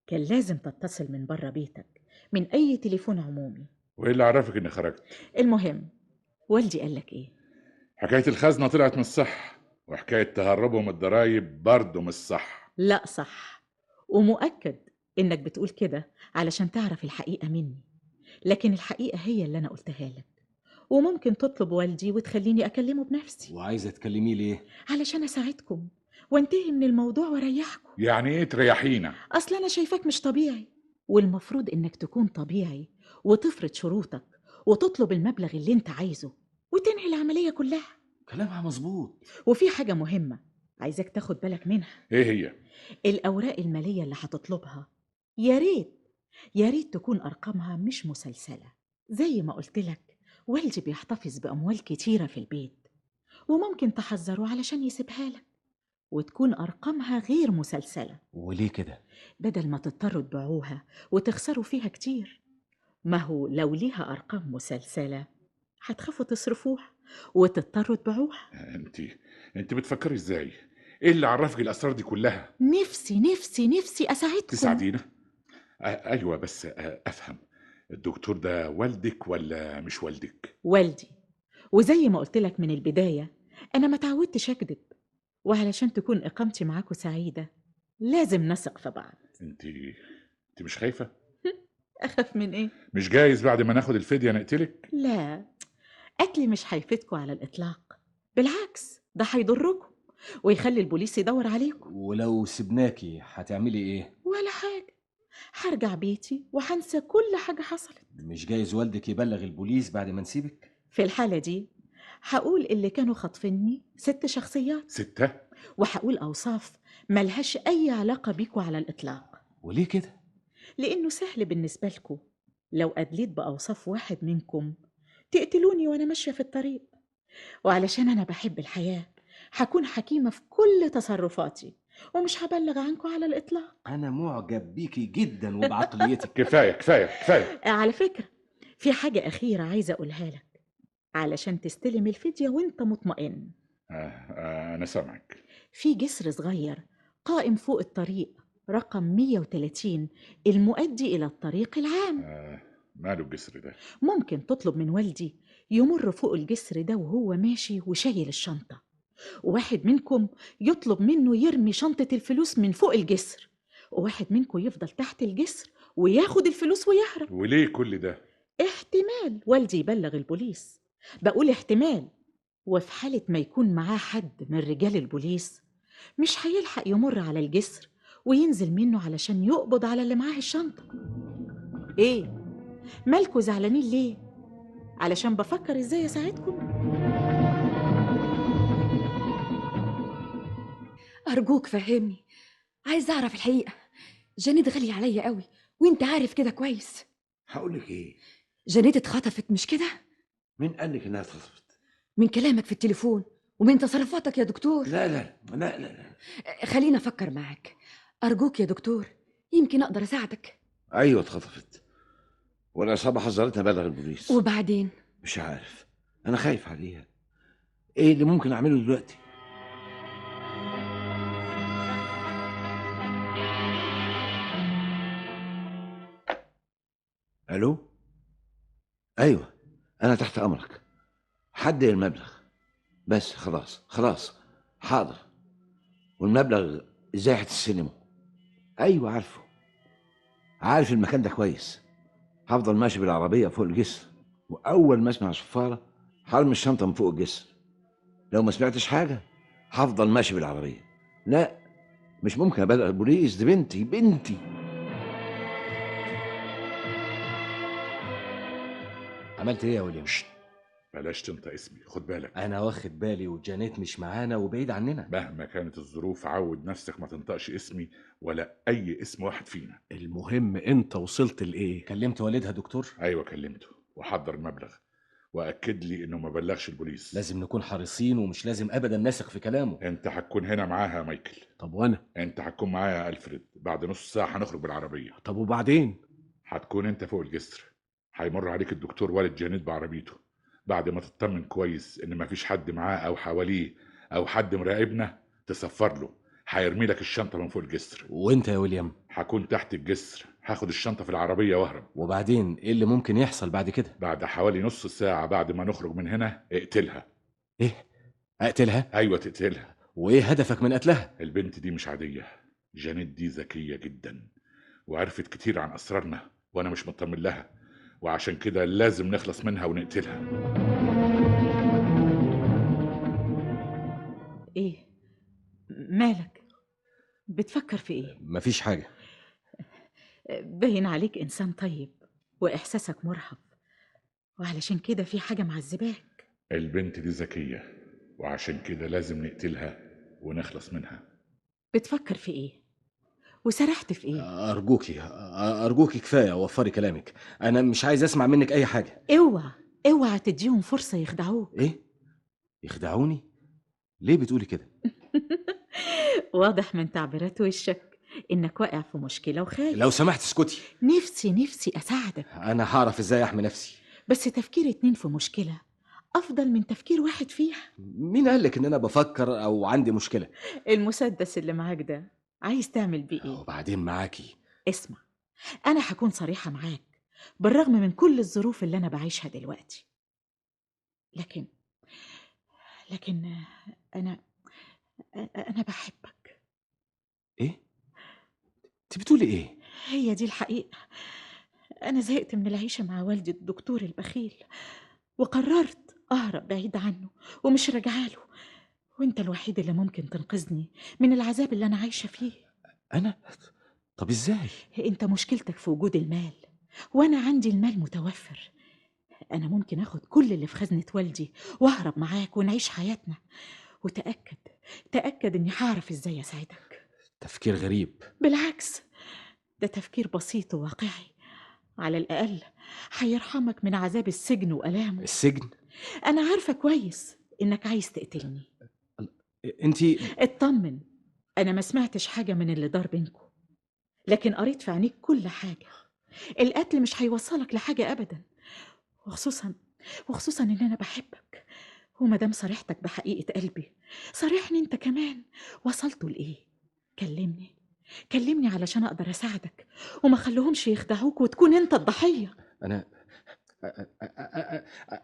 كان لازم تتصل من بره بيتك من أي تليفون عمومي. وايه اللي عرفك اني خرجت؟ المهم، والدي قالك إيه؟ حكايه الخزنه طلعت مش صح، وحكايه تهربهم الضرايب برضه مش صح. لا صح، ومؤكد إنك بتقول كده علشان تعرف الحقيقة مني، لكن الحقيقة هي اللي أنا قلتها لك، وممكن تطلب والدي وتخليني أكلمه بنفسي. وعايزة تكلميه ليه؟ علشان أساعدكم وانتهي من الموضوع واريحكم. يعني ايه تريحينا؟ أصل أنا شايفاك مش طبيعي، والمفروض إنك تكون طبيعي وتفرض شروطك وتطلب المبلغ اللي أنت عايزه وتنهي العملية كلها. كلامها مظبوط. وفي حاجة مهمة عايزاك تاخد بالك منها. ايه هي؟ الأوراق المالية اللي هتطلبها يا ريت تكون أرقامها مش مسلسلة. زي ما قلت لك، والدي بيحتفظ بأموال كتيرة في البيت، وممكن تحذره علشان يسيبها لك، وتكون أرقامها غير مسلسلة. وليه كده؟ بدل ما تضطروا تبيعوها وتخسروا فيها كتير. ما هو لو ليها أرقام مسلسلة هتخافوا تصرفوها وتضطروا تبيعوها. انت بتفكري ازاي؟ ايه اللي عرفك الاسرار دي كلها؟ نفسي أساعدكم. تساعدينا؟ ايوه بس افهم، الدكتور ده والدك ولا مش والدك؟ والدي، وزي ما قلت لك من البداية أنا ما تعودتش أكذب، وعلشان تكون إقامتي معاكم سعيدة لازم نثق في بعض. انت مش خايفة؟ أخاف من إيه؟ مش جايز بعد ما ناخد الفدية نقتلك؟ لا، قتلي مش هيفيدكم على الإطلاق، بالعكس ده هيضركم ويخلي البوليس يدور عليكم. ولو سبناكي هتعملي ايه؟ ولا حاجة، هرجع بيتي وهنسى كل حاجة حصلت. مش جايز والدك يبلغ البوليس بعد ما نسيبك؟ في الحالة دي هقول اللي كانوا خاطفيني 6 شخصيات. 6؟ وهقول أوصاف ملهاش أي علاقة بيكوا على الإطلاق. وليه كده؟ لأنه سهل بالنسبة لكم لو أدليت بأوصاف واحد منكم تقتلوني وأنا ماشية في الطريق، وعلشان أنا بحب الحياة هكون حكيمة في كل تصرفاتي ومش هبلغ عنكم على الإطلاق. أنا معجب بيكي جدا وبعقليتك. كفاية. على فكرة، في حاجة أخيرة عايزة أقولها لك علشان تستلم الفدية وانت مطمئن. أنا سامعك. في جسر صغير قائم فوق الطريق رقم 130 المؤدي إلى الطريق العام. ماله الجسر ده؟ ممكن تطلب من والدي يمر فوق الجسر ده وهو ماشي وشايل الشنطة، وواحد منكم يطلب منه يرمي شنطة الفلوس من فوق الجسر، وواحد منكم يفضل تحت الجسر وياخد الفلوس ويهرب. وليه كل ده؟ احتمال والدي يبلغ البوليس، بقول احتمال، وفي حالة ما يكون معاه حد من رجال البوليس مش هيلحق يمر على الجسر وينزل منه علشان يقبض على اللي معاه الشنطة. ايه مالكوا زعلانين ليه؟ علشان بفكر ازاي اساعدكم. أرجوك فهمني، عايز أعرف الحقيقة. جانيت غالية عليا قوي وانت عارف كده كويس. هقولك ايه؟ جانيت اتخطفت مش كده؟ مين قالك انها اتخطفت؟ من كلامك في التليفون ومن تصرفاتك يا دكتور. لا. خلينا أفكر معك أرجوك يا دكتور، يمكن أقدر أساعدك. ايوه اتخطفت، والعصابة حذرتني أبلغ البوليس. وبعدين؟ مش عارف، أنا خايف عليها. إيه اللي ممكن أعمله دلوقتي؟ ألو؟ أيوه، أنا تحت أمرك. حدد المبلغ بس. خلاص حاضر. والمبلغ إزاي هتستلمه؟ أيوه عارف المكان ده كويس. هفضل ماشي بالعربية فوق الجسر، وأول ما أسمع صفارة هرمي الشنطة من فوق الجسر. لو ما سمعتش حاجة هفضل ماشي بالعربية. لا، مش ممكن أبلغ البوليس، دي بنتي. عملت ايه يا ويليام؟ بلاش تنطق اسمي، خد بالك. انا واخد بالي، وجانيت مش معانا وبعيد عننا. مهما كانت الظروف عود نفسك ما تنطقش اسمي ولا اي اسم واحد فينا. المهم انت وصلت لايه؟ كلمت والدها دكتور؟ ايوه كلمته وحضر المبلغ واكد لي انه ما بلغش البوليس. لازم نكون حريصين ومش لازم ابدا نثق في كلامه. انت هتكون هنا معاها يا مايكل. طب وانا؟ انت هتكون معايا يا الفريد. بعد نص ساعه هنخرج بالعربيه. طب وبعدين؟ هتكون انت فوق الجسر، هيمر عليك الدكتور والد جانيت بعربيته. بعد ما تطمن كويس ان مفيش حد معاه او حواليه او حد مراقبنا تسفر له. هيرمي لك الشنطه من فوق الجسر. وانت يا ويليام؟ هكون تحت الجسر، هاخد الشنطه في العربيه واهرب. وبعدين ايه اللي ممكن يحصل بعد كده؟ بعد حوالي نص ساعه بعد ما نخرج من هنا اقتلها. ايه؟ اقتلها؟ ايوه تقتلها. وايه هدفك من قتلها؟ البنت دي مش عاديه. جانيت دي ذكيه جدا وعرفت كتير عن اسرارنا وانا مش مطمن لها، وعشان كده لازم نخلص منها ونقتلها. ايه مالك؟ بتفكر في ايه؟ مفيش حاجة. باين عليك انسان طيب واحساسك مرهف، وعلشان كده في حاجة معذباك. البنت دي ذكية وعشان كده لازم نقتلها ونخلص منها. بتفكر في ايه؟ وسرحت في ايه؟ أرجوكي كفاية، وفري كلامك. أنا مش عايز أسمع منك أي حاجة. اوعى تديهم فرصة يخدعوك. إيه؟ يخدعوني؟ ليه بتقولي كده؟ واضح من تعبيرات وشك انك واقع في مشكلة وخايف. لو سمحت اسكتي. نفسي اساعدك. أنا هعرف إزاي أحمي نفسي. بس تفكير 2 في مشكلة افضل من تفكير 1 فيها. مين قالك إن أنا بفكر أو عندي مشكلة؟ المسدس اللي معاك ده عايز تعمل بيه ايه؟ وبعدين معاكي. اسمع، انا هكون صريحة معاك بالرغم من كل الظروف اللي انا بعيشها دلوقتي، لكن انا بحبك. ايه؟ انت بتقولي ايه؟ هي دي الحقيقة. انا زهقت من العيشة مع والدي الدكتور البخيل، وقررت اهرب بعيد عنه ومش راجعاله، وانت الوحيد اللي ممكن تنقذني من العذاب اللي انا عايشة فيه. انا؟ طب ازاي؟ انت مشكلتك في وجود المال، وانا عندي المال متوفر. انا ممكن اخد كل اللي في خزنة والدي واهرب معاك ونعيش حياتنا، وتأكد اني هعرف ازاي اساعدك. تفكير غريب. بالعكس، ده تفكير بسيط وواقعي، على الاقل هيرحمك من عذاب السجن وآلامه. السجن؟ انا عارفة كويس انك عايز تقتلني. انتي اطمن، انا ما سمعتش حاجة من اللي دار بينكم، لكن قريت في عينيك كل حاجة. القتل مش هيوصلك لحاجة ابدا، وخصوصا ان انا بحبك. ومادام صريحتك بحقيقة قلبي، صريحني انت كمان. وصلتوا لايه؟ كلمني علشان اقدر اساعدك وما خليهمش يخدعوك وتكون انت الضحية.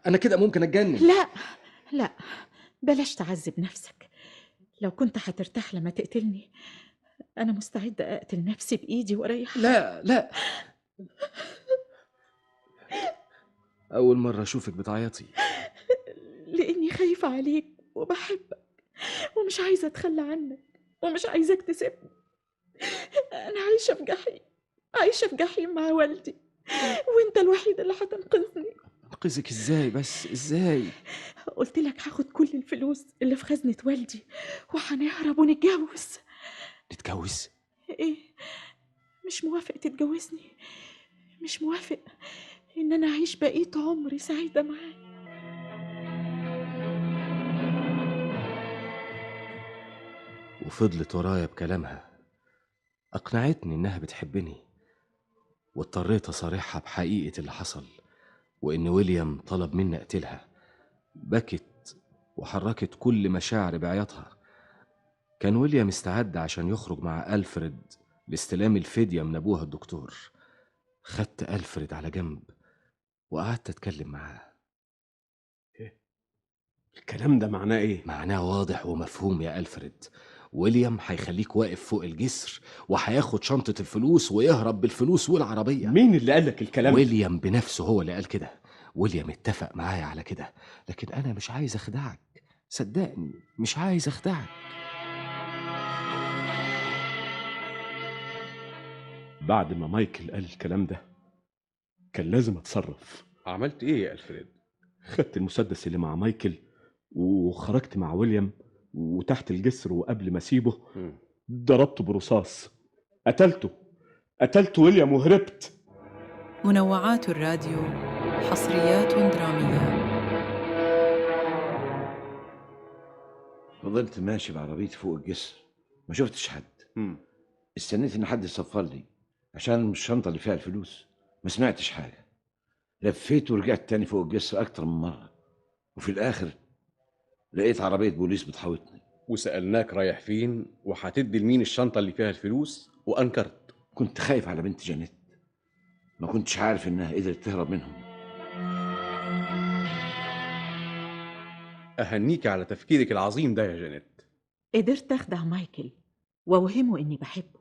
انا كده ممكن اتجنن. لا، بلاش تعذب نفسك. لو كنت هترتاح لما تقتلني، انا مستعدة اقتل نفسي بايدي واريح. لا اول مرة اشوفك بتعيطي. لاني خايفة عليك وبحبك ومش عايزة اتخلى عنك ومش عايزاك تسيبني. انا عايشة في جحيم مع والدي، وانت الوحيد اللي هتنقذني. انقذك ازاي؟ بس ازاي؟ قلت لك هاخد كل الفلوس اللي في خزنة والدي وهنهرب ونتجوز. نتجوز؟ ايه، مش موافق تتجوزني؟ مش موافق ان انا اعيش بقية عمري سعيدة معاك؟ وفضلت ورايا بكلامها، أقنعتني إنها بتحبني، واضطريت أصارحها بحقيقة اللي حصل، وإن ويليام طلب مني أقتلها. بكت وحركت كل مشاعر بعياطها. كان ويليام استعد عشان يخرج مع ألفريد لاستلام الفدية من أبوها الدكتور. خدت ألفريد على جنب وقعدت أتكلم معاه. الكلام ده معناه ايه؟ معناه واضح ومفهوم يا ألفريد. ويليام هيخليك واقف فوق الجسر وهياخد شنطة الفلوس ويهرب بالفلوس والعربية. مين اللي قالك الكلام ده؟ ويليام بنفسه هو اللي قال كده. ويليام اتفق معايا على كده، لكن أنا مش عايز أخدعك، صدقني مش عايز أخدعك. بعد ما مايكل قال الكلام ده كان لازم اتصرف. عملت ايه يا ألفريد؟ خدت المسدس اللي مع مايكل وخرجت مع ويليام، وتحت الجسر وقبل ما اسيبه ضربته برصاص. قتلت ويليام وهربت. منوعات الراديو، حصريات درامية. فضلت ماشي بعربيتي فوق الجسر، ما شفتش حد. استنيت ان حد يصفر لي عشان الشنطه اللي فيها الفلوس. ما سمعتش حاجه. لفيت ورجعت تاني فوق الجسر اكتر من مره، وفي الاخر لقيت عربيه بوليس بتحاوطني. وسألناك رايح فين وهتدي لمين الشنطة اللي فيها الفلوس وأنكرت. كنت خايف على بنت جانيت، ما كنتش عارف انها قدرت تهرب منهم. أهنيك على تفكيرك العظيم ده يا جانيت. قدرت أخدع مايكل وأوهمه إني بحبه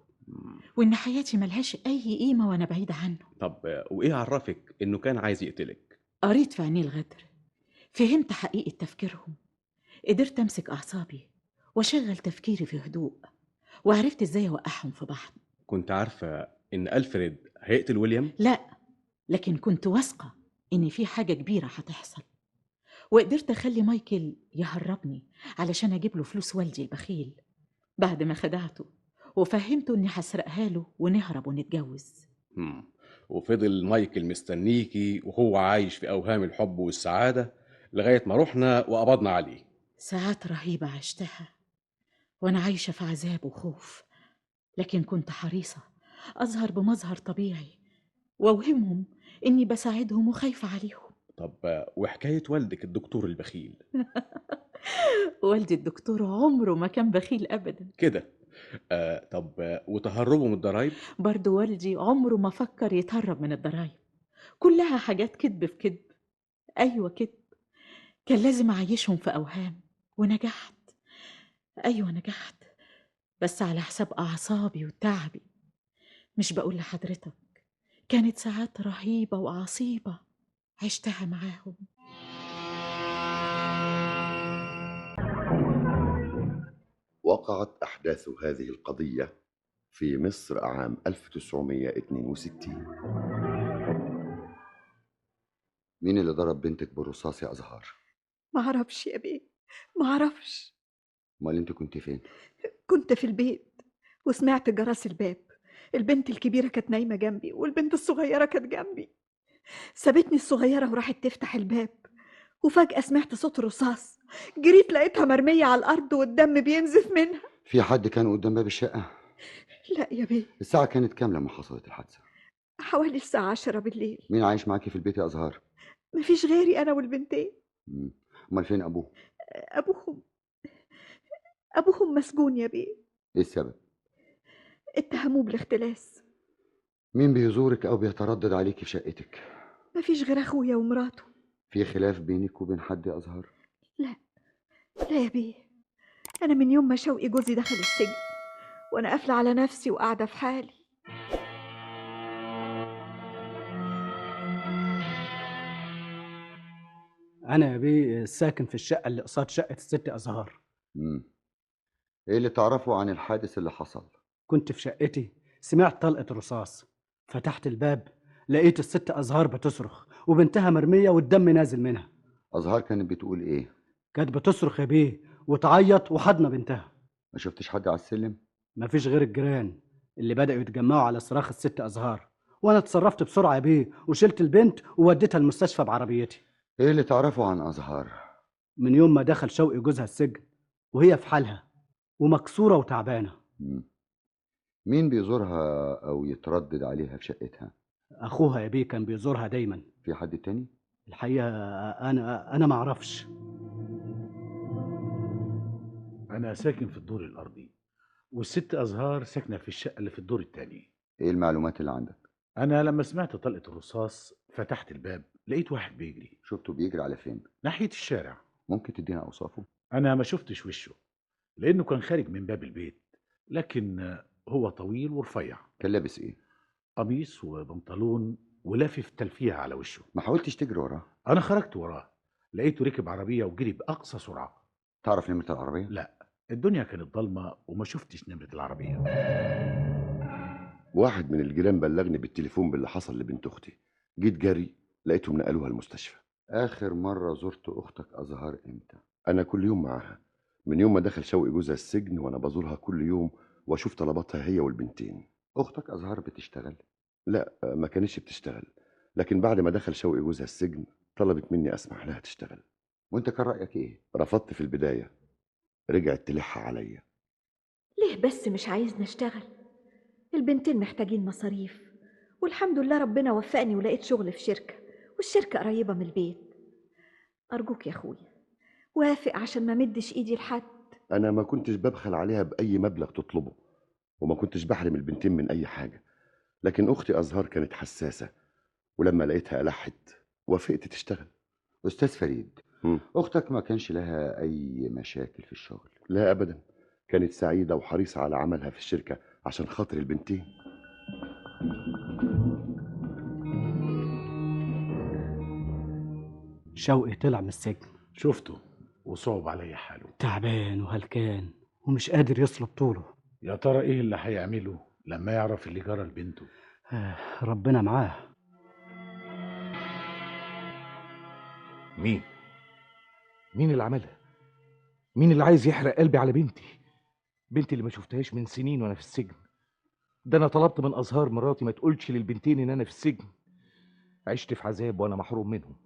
وإن حياتي ملهاش أي قيمة وأنا بعيدة عنه. طب وإيه عرفك إنه كان عايز يقتلك؟ قريت في عينيه الغدر، فهمت حقيقة تفكيرهم، قدرت أمسك أعصابي وأشغل تفكيري في هدوء، وعرفت إزاي أوقعهم في بعض. كنت عارفة إن ألفريد هيقتل ويليام؟ لا، لكن كنت واثقة إن في حاجة كبيرة هتحصل، وقدرت أخلي مايكل يهربني علشان أجيب له فلوس والدي البخيل. بعد ما خدعته وفهمته إني هسرقها له ونهرب ونتجوز. وفضل مايكل مستنيكي وهو عايش في أوهام الحب والسعادة لغاية ما رحنا وقبضنا عليه. ساعات رهيبة عشتها وأنا عايشة في عذاب وخوف، لكن كنت حريصة أظهر بمظهر طبيعي وأوهمهم إني بساعدهم وخايفة عليهم. طب وحكاية والدك الدكتور البخيل؟ والدي الدكتور عمره ما كان بخيل أبدا كده. طب وتهربوا من الضرايب؟ برضو والدي عمره ما فكر يتهرب من الضرايب، كلها حاجات كذب في كذب. أيوة كذب. كان لازم أعيشهم في أوهام، ونجحت. أيوة نجحت، بس على حساب أعصابي وتعبي. مش بقول لحضرتك كانت ساعات رهيبة وعصيبة عشتها معاهم. وقعت أحداث هذه القضية في مصر عام 1962. مين اللي ضرب بنتك بالرصاص يا أزهار؟ معرفش يا بيه، معرفش. امال انت كنت فين؟ كنت في البيت وسمعت جرس الباب. البنت الكبيرة كانت نايمة جنبي والبنت الصغيرة كانت جنبي. سابتني الصغيرة وراحت تفتح الباب، وفجأة سمعت صوت رصاص. جريت لقيتها مرمية على الأرض والدم بينزف منها. في حد كان قدام باب الشقة؟ لا يا بيه. الساعة كانت كام لما حصلت الحادثة؟ حوالي الساعة 10 بالليل. مين عايش معاكي في البيت يا أزهار؟ مفيش غيري أنا والبنتين. امال فين أبوه؟ أبوهم مسجون يا بيه. ايه السبب؟ اتهموه بالاختلاس. مين بيزورك أو بيتردد عليكي في شقتك؟ مفيش غير أخويا ومراته. في خلاف بينك وبين حد يا أزهار؟ لا يا بيه، أنا من يوم ما شوقي جوزي دخل السجن وأنا قافلة على نفسي وقاعدة في حالي. أنا يا بيه ساكن في الشقة اللي قصاد شقة الست أزهار. ايه اللي تعرفه عن الحادث اللي حصل؟ كنت في شقتي، سمعت طلقة رصاص، فتحت الباب لقيت الست أزهار بتصرخ وبنتها مرمية والدم نازل منها. أزهار كانت بتقول ايه؟ كانت بتصرخ يا بيه وتعيط وحضنة بنتها. ما شفتش حد على السلم؟ مفيش غير الجيران اللي بدأوا يتجمعوا على صراخ الست أزهار، وأنا اتصرفت بسرعة يا بيه وشلت البنت ووديتها المستشفى بعربيتي. ايه اللي تعرفه عن أزهار؟ من يوم ما دخل شوقي جوزها السجن وهي في حالها ومكسورة وتعبانة. مين بيزورها أو يتردد عليها في شقتها؟ اخوها يا بيه كان بيزورها دايما. في حد تاني؟ الحقيقه انا ما اعرفش. أنا ساكن في الدور الأرضي، والست أزهار ساكنة في الشقة اللي في الدور التاني. ايه المعلومات اللي عندك؟ أنا لما سمعت طلقة الرصاص فتحت الباب، لقيت واحد بيجري. شفته بيجري على فين؟ ناحية الشارع. ممكن تدينا اوصافه؟ أنا ما شفتش وشه، لأنه كان خارج من باب البيت، لكن هو طويل ورفيع. كان لابس ايه؟ قميص وبنطلون ولافف تلفيها على وشه. ما حاولتش تجري وراه؟ أنا خرجت وراه، لقيته ركب عربية وجري بأقصى سرعة. تعرف نمرة العربية؟ لا، الدنيا كانت ضلمة وما شفتش نمرة العربية. واحد من الجيران بلغني بالتليفون باللي حصل لبنت اختي. جيت جري لقيتهم نقلوها المستشفى. اخر مرة زرت اختك ازهار امتى؟ انا كل يوم معاها، من يوم ما دخل شوقي جوزها السجن وانا بزورها كل يوم واشوف طلباتها هي والبنتين. اختك ازهار بتشتغل؟ لا، ما كانتش بتشتغل، لكن بعد ما دخل شوقي جوزها السجن طلبت مني اسمح لها تشتغل. وانت كان رايك ايه؟ رفضت في البدايه، رجعت تلح عليا. ليه بس مش عايز نشتغل؟ البنتين محتاجين مصاريف، والحمد لله ربنا وفقني ولقيت شغل في شركة، والشركة قريبة من البيت. أرجوك يا أخويا وافق عشان ما مدش إيدي لحد. انا ما كنتش ببخل عليها باي مبلغ تطلبه، وما كنتش بحرم البنتين من اي حاجه، لكن اختي ازهار كانت حساسه، ولما لقيتها ألحت وافقت تشتغل. أستاذ فريد، أختك ما كانش لها أي مشاكل في الشغل؟ لا أبدا، كانت سعيدة وحريصة على عملها في الشركة عشان خاطر البنتين. شوقي طلع من السجن. شفته وصعب عليا حاله، تعبان وهلكان ومش قادر يصلب طوله. يا ترى ايه اللي هيعمله لما يعرف اللي جرى لبنته؟ ربنا معاه. مين اللي عملها؟ مين اللي عايز يحرق قلبي على بنتي اللي ما شفتهاش من سنين وانا في السجن؟ ده انا طلبت من ازهار مراتي ما تقولش للبنتين ان انا في السجن. عشت في عذاب وانا محروم منهم.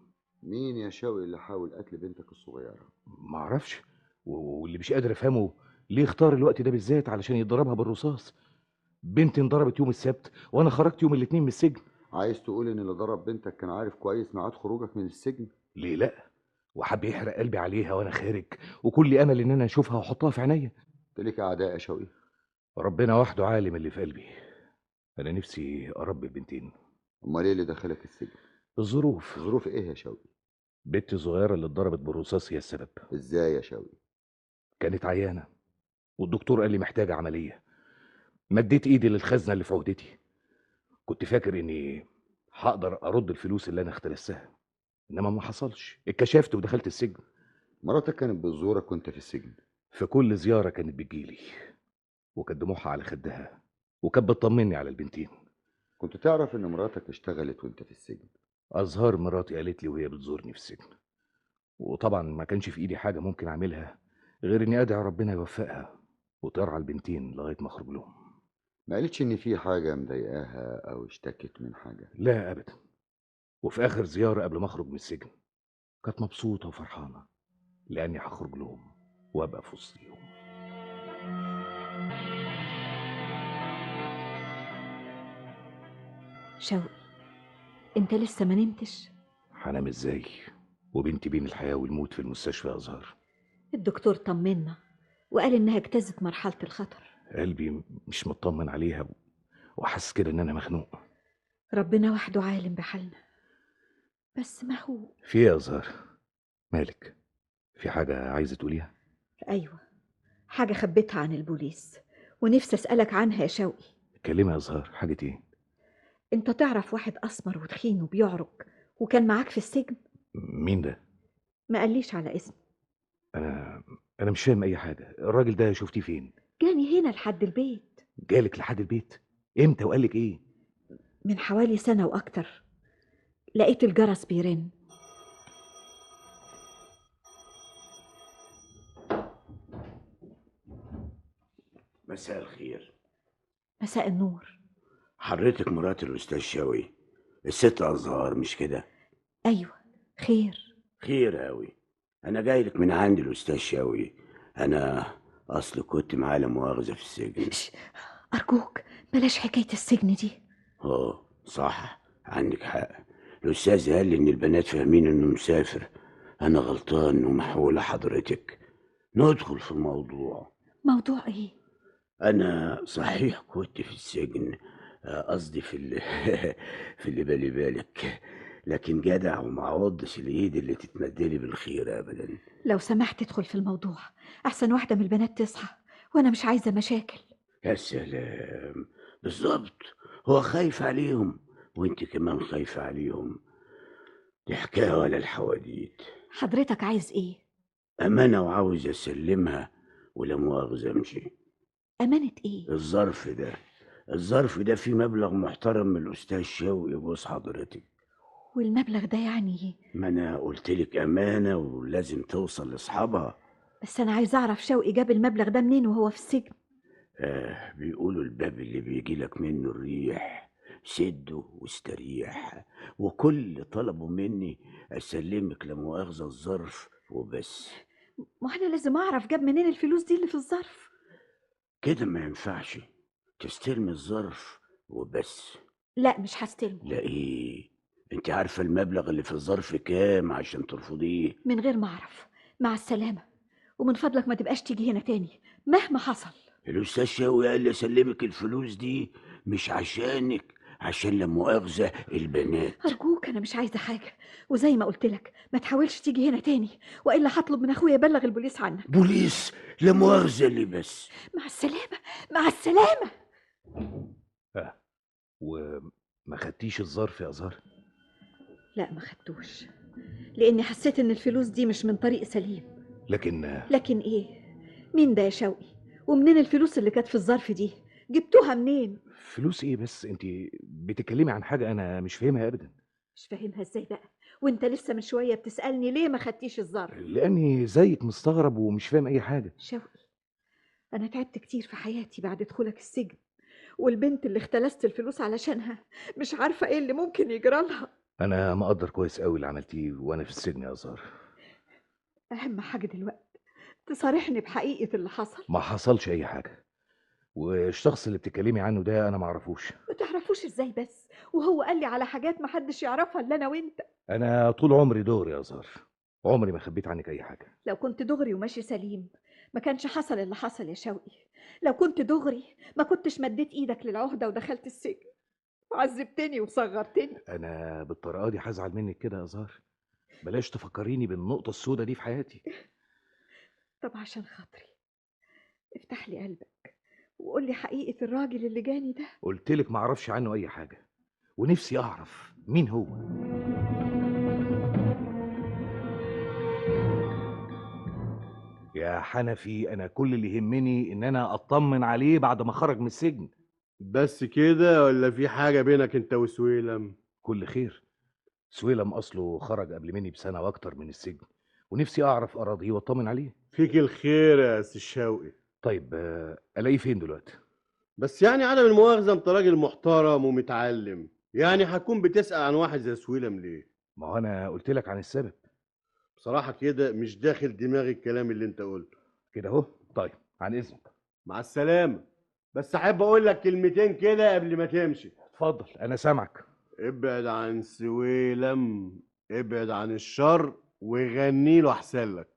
مين يا شوقي اللي حاول قتل بنتك الصغيرة؟ ما اعرفش، واللي مش قادر افهمه ليه اختار الوقت ده بالذات علشان يضربها بالرصاص. بنتي انضربت يوم السبت وانا خرجت يوم الاثنين من السجن. عايز تقول ان اللي ضرب بنتك كان عارف كويس ميعاد خروجك من السجن؟ ليه لا، وحب يحرق قلبي عليها وانا خارج، وكل امل ان انا اشوفها واحطها في عينيا. انت ليك اعداء يا شوقي؟ ربنا وحده عالم اللي في قلبي. انا نفسي اربي البنتين. امال ايه اللي دخلك السجن؟ الظروف. ظروف ايه يا شوقي؟ بنتي الصغيره اللي اتضربت بالرصاص هي السبب. ازاي يا شوقي؟ كانت عيانه والدكتور قال لي محتاجه عمليه. مديت ايدي للخزنه اللي في عهدتي، كنت فاكر اني هقدر ارد الفلوس اللي انا اختلستها، انما ما حصلش. اتكشفت ودخلت السجن. مراتك كانت بتزورك وانت في السجن؟ في كل زياره كانت بتجيلي، وكانت دموعها على خدها، وكانت بتطمني على البنتين. كنت تعرف ان مراتك اشتغلت وانت في السجن؟ ازهار مراتي قالت لي وهي بتزورني في السجن، وطبعا ما كانش في ايدي حاجه ممكن اعملها غير اني ادعي ربنا يوفقها وترعى البنتين لغايه ما اخرج لهم. ما قالتش ان في حاجه مضايقاها او اشتكت من حاجه؟ لا ابدا. وفي اخر زياره قبل ما اخرج من السجن كانت مبسوطه وفرحانه لاني هخرج لهم وابقى في وسطهم. شوقي، انت لسه ما نمتش؟ هنام ازاي وبنتي بين الحياه والموت في المستشفى يا ازهار؟ الدكتور طمنا وقال انها اجتازت مرحله الخطر. قلبي مش مطمن عليها وحاسس كده ان انا مخنوق. ربنا وحده عالم بحالنا. بس ما هو في ايه يا ازهار؟ مالك؟ في حاجه عايزه تقوليها؟ ايوه، حاجه خبيتها عن البوليس ونفسي اسالك عنها يا شوقي. اتكلمي يا ازهار. حاجه ايه؟ انت تعرف واحد اسمر وتخين وبيعرج وكان معاك في السجن؟ مين ده؟ ما قاليش على اسمه. انا مش فاهم اي حاجه. الراجل ده شفتيه فين؟ جاني هنا لحد البيت. جالك لحد البيت؟ امتى وقالك ايه؟ من حوالي سنه واكتر. لقيت الجرس بيرن. مساء الخير. مساء النور. حضرتك مرات الأستاذ شوقي، الست أزهار مش كده؟ أيوة. خير؟ خير أوي. أنا جاي لك من عند الأستاذ شوقي. أنا أصل كنت معاه لا مؤاخذة في السجن. أرجوك بلاش حكاية السجن دي. صح، عندك حق. الأستاذ قال لي إن البنات فاهمين إنه مسافر. أنا غلطان ومحولة حضرتك. ندخل في الموضوع. موضوع ايه؟ أنا صحيح كنت في السجن، قصدي في اللي بالي بالك، لكن جدع وما عوضش الإيد اللي تتمدلي بالخير أبدا. لو سمحت ادخل في الموضوع، احسن واحدة من البنات تصحى، وانا مش عايزة مشاكل. يا سلام، بالظبط. هو خايف عليهم وانت كمان خايفة عليهم. دي حكاية ولا الحواديت. حضرتك عايز ايه؟ أمانة وعاوز أسلمها ولا مؤاخذة أمشي. امانة ايه؟ الظرف ده فيه مبلغ محترم من الأستاذ شوقي جوز حضرتك. والمبلغ ده يعني ايه؟ ما أنا قلتلك أمانة ولازم توصل لأصحابها. بس انا عايزة اعرف شوقي جاب المبلغ ده منين وهو في السجن. بيقولوا الباب اللي بيجيلك منه الريح سده واستريح، وكل طلبه مني أسلمك لمؤاخذة الظرف وبس. ما انا لازم اعرف جاب منين الفلوس دي اللي في الظرف. كده ما ينفعش تستلمي الظرف وبس. لا مش هستلمه. لا ايه، انت عارفة المبلغ اللي في الظرف كام عشان ترفضيه؟ من غير ما اعرف. مع السلامة، ومن فضلك ما تبقاش تيجي هنا تاني مهما حصل. الأستاذ شوقي قال لي أسلمك الفلوس دي مش عشانك، عشان لا مؤاخذة البنات. أرجوك أنا مش عايزة حاجة، وزي ما قلت لك ما تحاولش تيجي هنا تاني، وإلا هطلب من أخويا يبلغ البوليس عنك. بوليس؟ لا مؤاخذة لي بس. مع السلامة، مع السلامة. وما خدتيش الظرف يا أزهار؟ لا ما خدتوش، لأني حسيت إن الفلوس دي مش من طريق سليم. لكن إيه؟ مين ده يا شوقي؟ ومنين الفلوس اللي كانت في الظرف دي؟ جبتوها منين؟ فلوس ايه بس؟ انت بتتكلمي عن حاجه انا مش فاهمها ابدا. مش فاهمها ازاي بقى وانت لسه من شويه بتسالني ليه ما خدتيش الظرف؟ لاني زيك مستغرب ومش فاهم اي حاجه. شوقي، انا تعبت كتير في حياتي بعد دخولك السجن، والبنت اللي اختلست الفلوس علشانها مش عارفه ايه اللي ممكن يجرى لها. انا مقدر كويس قوي اللي عملتيه وانا في السجن يا زهر. اهم حاجه دلوقتي تصارحني بحقيقه اللي حصل. ما حصلش اي حاجه، والشخص اللي بتتكلمي عنه ده انا ما اعرفوش. ما تعرفوش ازاي بس؟ وهو قال لي على حاجات ما حدش يعرفها الا انا وانت. انا طول عمري دغري يا زهر، عمري ما خبيت عنك اي حاجه. لو كنت دغري وماشي سليم ما كانش حصل اللي حصل يا شوقي. لو كنت دغري ما كنتش مديت ايدك للعهده ودخلت السجن وعذبتني وصغرتني. انا بالطريقه دي هزعل منك كده يا زهر؟ بلاش تفكريني بالنقطه السوداء دي في حياتي. طب عشان خاطري افتح لي قلبك وقول لي حقيقه الراجل اللي جاني ده. قلت لك ما اعرفش عنه اي حاجه، ونفسي اعرف مين هو. يا حنفي انا كل اللي يهمني ان انا اطمن عليه بعد ما خرج من السجن. بس كده ولا في حاجه بينك انت وسويلم؟ كل خير. سويلم اصله خرج قبل مني بسنه واكتر من السجن، ونفسي اعرف اراضيه واطمن عليه. فيك الخير يا سي شوقي. طيب الاقيه فين دلوقتي؟ بس يعني عدم المؤاخذه انت راجل محترم ومتعلم، يعني هتكون بتسأل عن واحد زي سويلم ليه؟ ما هو انا قلت لك عن السبب. بصراحه كده مش داخل دماغي الكلام اللي انت قلته كده اهو. طيب عن اذنك. مع السلامه. بس احب اقول لك كلمتين كده قبل ما تمشي. اتفضل انا سامعك. ابعد عن سويلم، ابعد عن الشر وغني له احسن لك.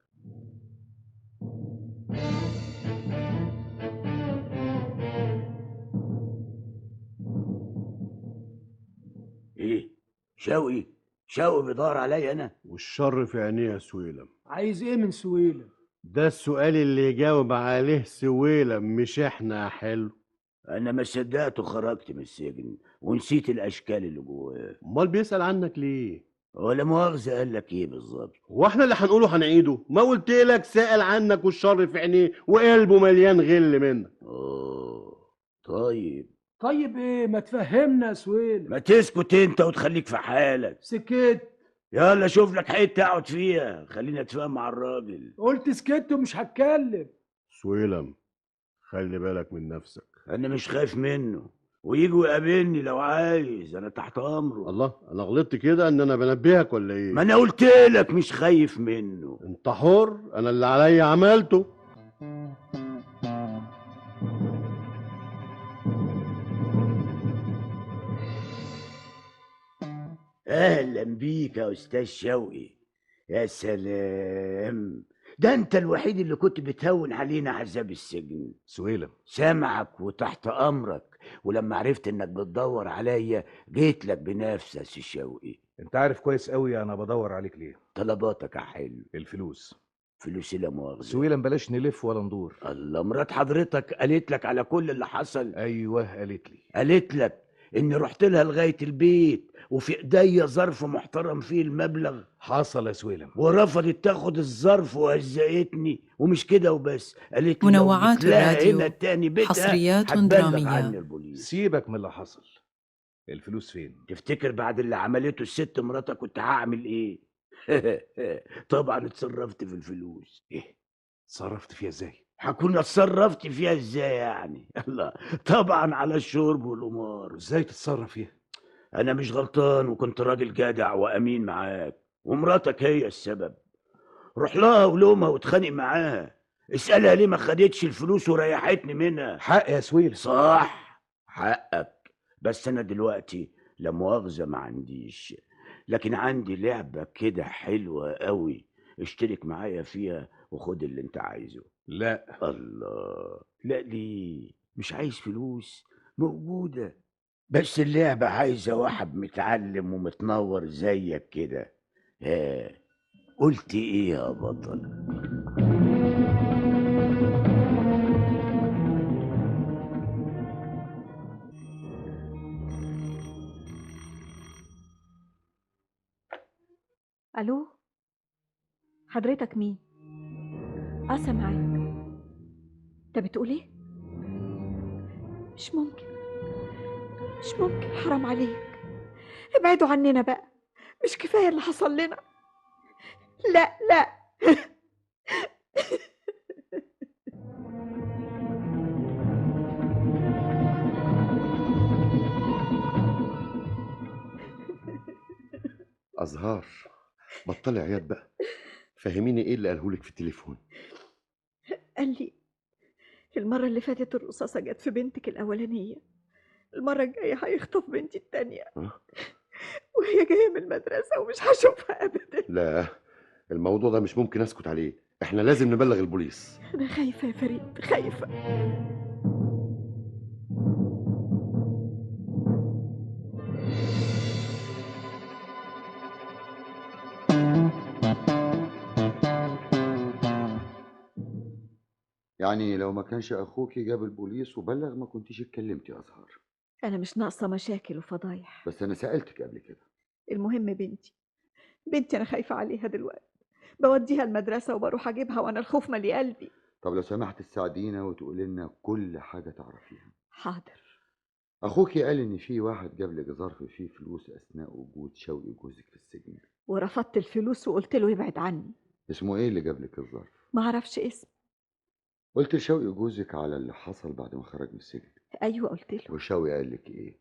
ايه شوقي بيدور عليا انا؟ والشر في عينيه يا سويلم. عايز ايه من سويلم؟ ده السؤال اللي يجاوب عليه سويلم مش احنا يا حلو. انا ما صدقت وخرجت من السجن ونسيت الاشكال اللي جواه. امال بيسأل عنك ليه؟ ولا مؤاخذة قال لك ايه بالظبط؟ واحنا اللي هنقوله هنعيده؟ ما قلت لك سأل عنك والشر في عينيه وقلبه مليان غل منك. طيب ايه؟ ما تفهمنا يا سويلم. ما تسكت انت وتخليك في حالك. سكت. يلا شوف لك حته اقعد فيها، خلينا اتفاهم مع الراجل. قلت سكت ومش هتكلم. سويلم خلي بالك من نفسك. انا مش خايف منه، ويجي يقابلني لو عايز، انا تحت امره. الله، انا غلطت كده ان انا بنبهك ولا ايه؟ ما انا قلت لك مش خايف منه. انت حر، انا اللي عليا عملته. اهلا بيك يا استاذ شوقي. يا سلام، ده انت الوحيد اللي كنت بتهون علينا عذاب السجن. سويلم، سامعك وتحت امرك، ولما عرفت انك بتدور عليا جيت لك بنفسي يا سي شوقي. انت عارف كويس قوي انا بدور عليك ليه. طلباتك يا حلو. الفلوس. فلوس لا مؤاخذة. سويلم بلاش نلف ولا ندور. الله، مرات حضرتك قالت لك على كل اللي حصل؟ ايوه قالت لي. قالت لك اني رحت لها لغايه البيت وفي ايديا ظرف محترم فيه المبلغ؟ حصل يا سويلم. ورفضت تاخد الظرف وهزقتني، ومش كده وبس، قالت لي منوعات لو جيت لها الراديو هنا تاني بيتها حصريات هتبلغ درامية. عني البوليس. سيبك من اللي حصل، الفلوس فين؟ تفتكر بعد اللي عملته الست مراتك كنت هعمل ايه؟ طبعا اتصرفت في الفلوس. ايه؟ اتصرفت فيها ازاي؟ هكون اتصرفت فيها ازاي يعني؟ الله، طبعا على الشرب والقمار. ازاي تتصرف فيها؟ انا مش غلطان، وكنت راجل جدع وامين معاك، ومراتك هي السبب. روح لها ولومها واتخانق معاها، اسالها ليه ما خدتش الفلوس وريحتني منها. حق يا سويل. صح، حقك. بس انا دلوقتي لا مؤاخذه ما عنديش، لكن عندي لعبه كده حلوه قوي، اشترك معايا فيها وخد اللي انت عايزه. لا. الله، لا ليه؟ مش عايز فلوس؟ موجوده، بس اللعبه عايزه واحد متعلم ومتنور زيك كده. ها، قلت ايه يا بطل؟ الو، حضرتك مين؟ سامعاك. انت بتقول ايه؟ مش ممكن، مش ممكن، حرام عليك، ابعدوا عننا بقى، مش كفايه اللي حصل لنا. لا لا. أزهار، بطلي عياط بقى. فهميني ايه اللي قالهولك في التليفون. قال لي المره اللي فاتت الرصاصه جت في بنتك الاولانيه، المره الجايه هيخطف بنتي التانيه، وهي جايه من المدرسه ومش هشوفها ابدا. لا، الموضوع ده مش ممكن اسكت عليه، احنا لازم نبلغ البوليس. انا خايفه يا فريد، خايفه. يعني لو ما كانش اخوكي جاب البوليس وبلغ ما كنتيش اتكلمتي يا ازهار. انا مش ناقصه مشاكل وفضايح، بس انا سالتك قبل كده. المهم بنتي انا خايفه عليها دلوقتي، بوديها المدرسه وبروح اجيبها وانا الخوف مالي قلبي. طب لو سمحت تساعدينا وتقولي لنا كل حاجه تعرفيها. حاضر. اخوكي قال ان في واحد جاب لك ظرف فيه فلوس اثناء وجود شوقي جوزك في السجن، ورفضت الفلوس وقلت له يبعد عني. اسمه ايه اللي جاب لك الظرف؟ ما اعرفش اسم. قلت لشوقي جوزك على اللي حصل بعد ما خرج من السجن؟ ايوه قلت له. وشوقي قال لك ايه؟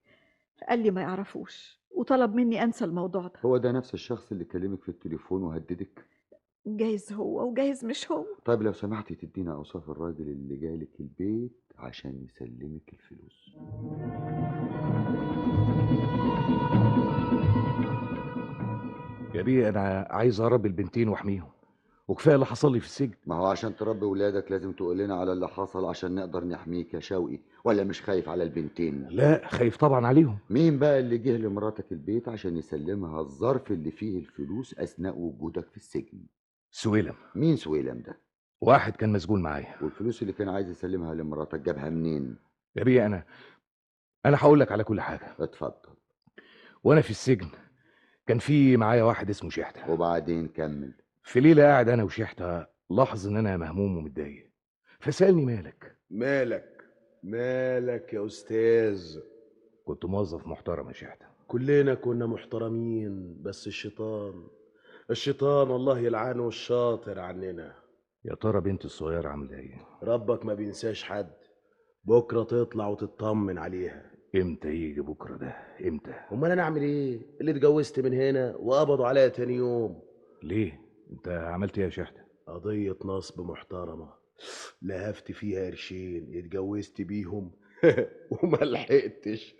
قال لي ما يعرفوش وطلب مني انسى الموضوع ده. هو ده نفس الشخص اللي كلمك في التليفون وهددك؟ جايز هو وجايز مش هو. طيب لو سمحتي تدينا اوصاف الراجل اللي جالك البيت عشان يسلمك الفلوس. يا بيه انا عايز اربي البنتين واحميهم، وكفايه اللي حصل لي في السجن. ما هو عشان تربي ولادك لازم تقول لنا على اللي حصل عشان نقدر نحميك يا شوقي، ولا مش خايف على البنتين؟ لا خايف طبعا عليهم. مين بقى اللي جه لمراتك البيت عشان يسلمها الظرف اللي فيه الفلوس اثناء وجودك في السجن؟ سويلم. مين سويلم ده؟ واحد كان مسجون معايا. والفلوس اللي كان عايز يسلمها لمراتك جابها منين؟ يا بيه انا هقول لك على كل حاجه. اتفضل. وانا في السجن كان في معايا واحد اسمه شحته. وبعدين كمل. في ليله قاعد انا وشحته، لاحظ ان انا مهموم ومتضايق، فسالني مالك يا استاذ؟ كنت موظف محترم يا شحته. كلنا كنا محترمين، بس الشيطان الله يلعنه الشاطر عننا. يا ترى بنتي الصغيره عامله ايه؟ ربك ما بينساش حد، بكره تطلع وتطمن عليها. امتى يجي بكره ده؟ امتى؟ امال انا اعمل ايه؟ اللي اتجوزت من هنا وقبضوا عليا تاني يوم. ليه؟ انت عملت ايه يا شحته؟ قضيه نصب محترمه، لهفت فيها قرشين اتجوزت بيهم وما لحقتش.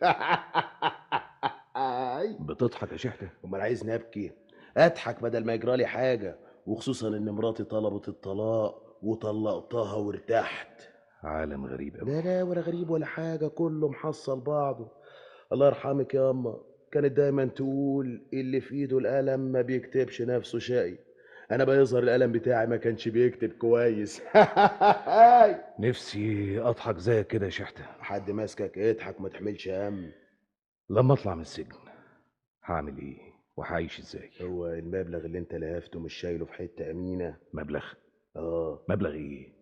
بتضحك يا شحته؟ امال عايزني ابكي؟ اضحك بدل ما يجرالي حاجه، وخصوصا ان مراتي طلبت الطلاق وطلقتها وارتحت. عالم غريب قوي. لا لا، ولا غريب ولا حاجه، كله محصل بعضه. الله يرحمك يا اما، كانت دايما تقول اللي في ايده القلم ما بيكتبش نفسه شقي. انا بيظهر القلم بتاعي ما كانش بيكتب كويس. نفسي اضحك زيك كده يا شحته. حد ماسكك اضحك، ما تحملش هم. لما اطلع من السجن هعمل ايه وهعيش ازاي؟ هو المبلغ اللي انت لهفته مش شايله في حته امينه؟ مبلغ؟ اه. مبلغ ايه؟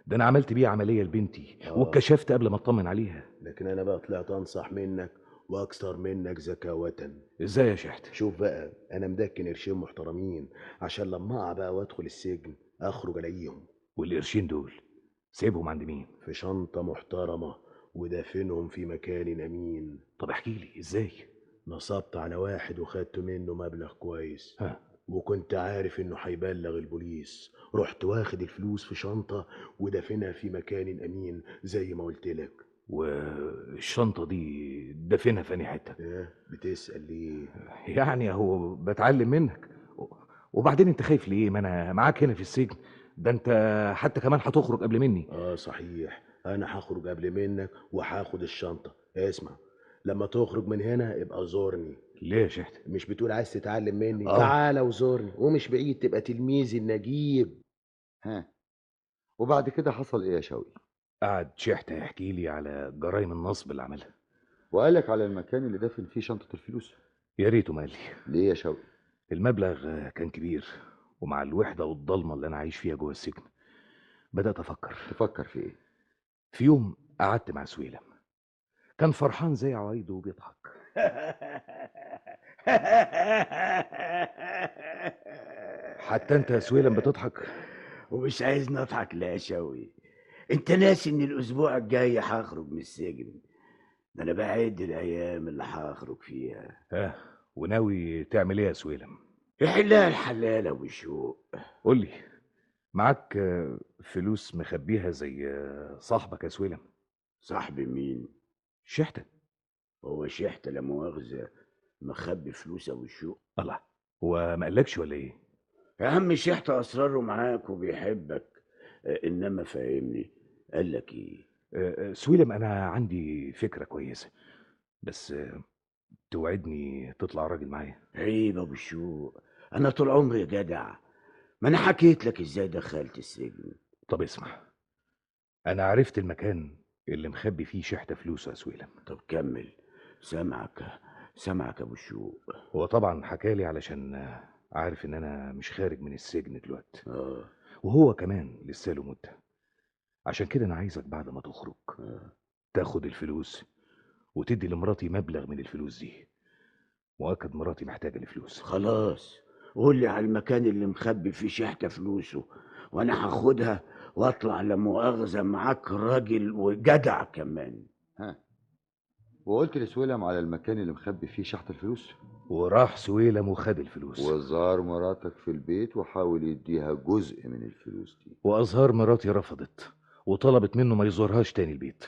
ده انا عملت بيه عمليه لبنتي واتكشفت قبل ما اطمن عليها. لكن انا بقى طلعت انصح منك واكثر منك ذكاوة. ازاي يا شحته؟ شوف بقى، انا مدكن قرشين محترمين عشان لما اقع بقى وادخل السجن اخرج الاقيهم. والقرشين دول سيبهم عند مين؟ في شنطه محترمه ودافنهم في مكان امين. طب احكي لي ازاي؟ نصبت على واحد وخدت منه مبلغ كويس. ها. وكنت عارف انه هيبلغ البوليس. رحت واخد الفلوس في شنطه ودافنها في مكان امين زي ما قلت لك. والشنطه دي دافنها في انهي حته؟ ايه بتسال ليه؟ يعني اهو بتعلم منك. وبعدين انت خايف ليه؟ ما انا معاك هنا في السجن. ده انت حتى كمان هتخرج قبل مني. صحيح، انا هخرج قبل منك وهاخد الشنطه. اسمع، لما تخرج من هنا ابقى زورني. ليه يا شحته؟ مش بتقول عايز تتعلم مني؟ تعالى وزورني، ومش بعيد تبقى تلميذي النجيب. ها، وبعد كده حصل ايه يا شوقي؟ قعد شحته يحكي لي على جرائم النصب اللي عملها. وقالك على المكان اللي دافن فيه شنطه الفلوس؟ يا ريته مالي. ليه يا شوقي؟ المبلغ كان كبير، ومع الوحده والضلمه اللي انا عايش فيها جوه السجن بدات افكر. تفكر في ايه؟ في يوم قعدت مع سويلم، كان فرحان زي عوايده وبيضحك. حتى انت يا سويلم بتضحك؟ ومش عايزني اضحك؟ لا يا شوقي، انت ناسي ان الاسبوع الجاي هخرج من السجن؟ ده انا بعد الايام اللي هخرج فيها. وناوي تعمل ايه يا سويلم؟ يحلها الحلاله والشوق. قول لي، معاك فلوس مخبيها زي صاحبك يا سويلم؟ صاحبي مين؟ شحته. هو شحته لا مؤاخذه مخبي فلوس ابو الشوق؟ الله، هو ما قالكش ولا ايه؟ يا عم شحته اسراره معاك وبيحبك، انما فاهمني. قال لك ايه؟ سويلم، انا عندي فكره كويسه، بس توعدني تطلع راجل معايا. عيب ابو الشوق، انا طول عمري جدع. ما انا حكيت لك ازاي دخلت السجن. طب اسمع، انا عرفت المكان اللي مخبي فيه شحته فلوسه يا سويلم. طب كمل، سامعك ابو الشوق. هو طبعا حكالي علشان عارف ان انا مش خارج من السجن دلوقتي. وهو كمان لسه له مده. عشان كده انا عايزك بعد ما تخرج تاخد الفلوس وتدي لمراتي مبلغ من الفلوس دي. مؤكد مراتي محتاجه الفلوس. خلاص، قول لي على المكان اللي مخبي فيه شحته فلوسه وانا هاخدها واطلع لا مؤاخذه معاك راجل وجدع كمان. وقلت لسويلم على المكان اللي مخبي فيه شحت الفلوس؟ وراح سويلم وخد الفلوس. وزار مراتك في البيت وحاول يديها جزء من الفلوس دي. وازهار مراتي رفضت وطلبت منه ما يزورهاش تاني البيت.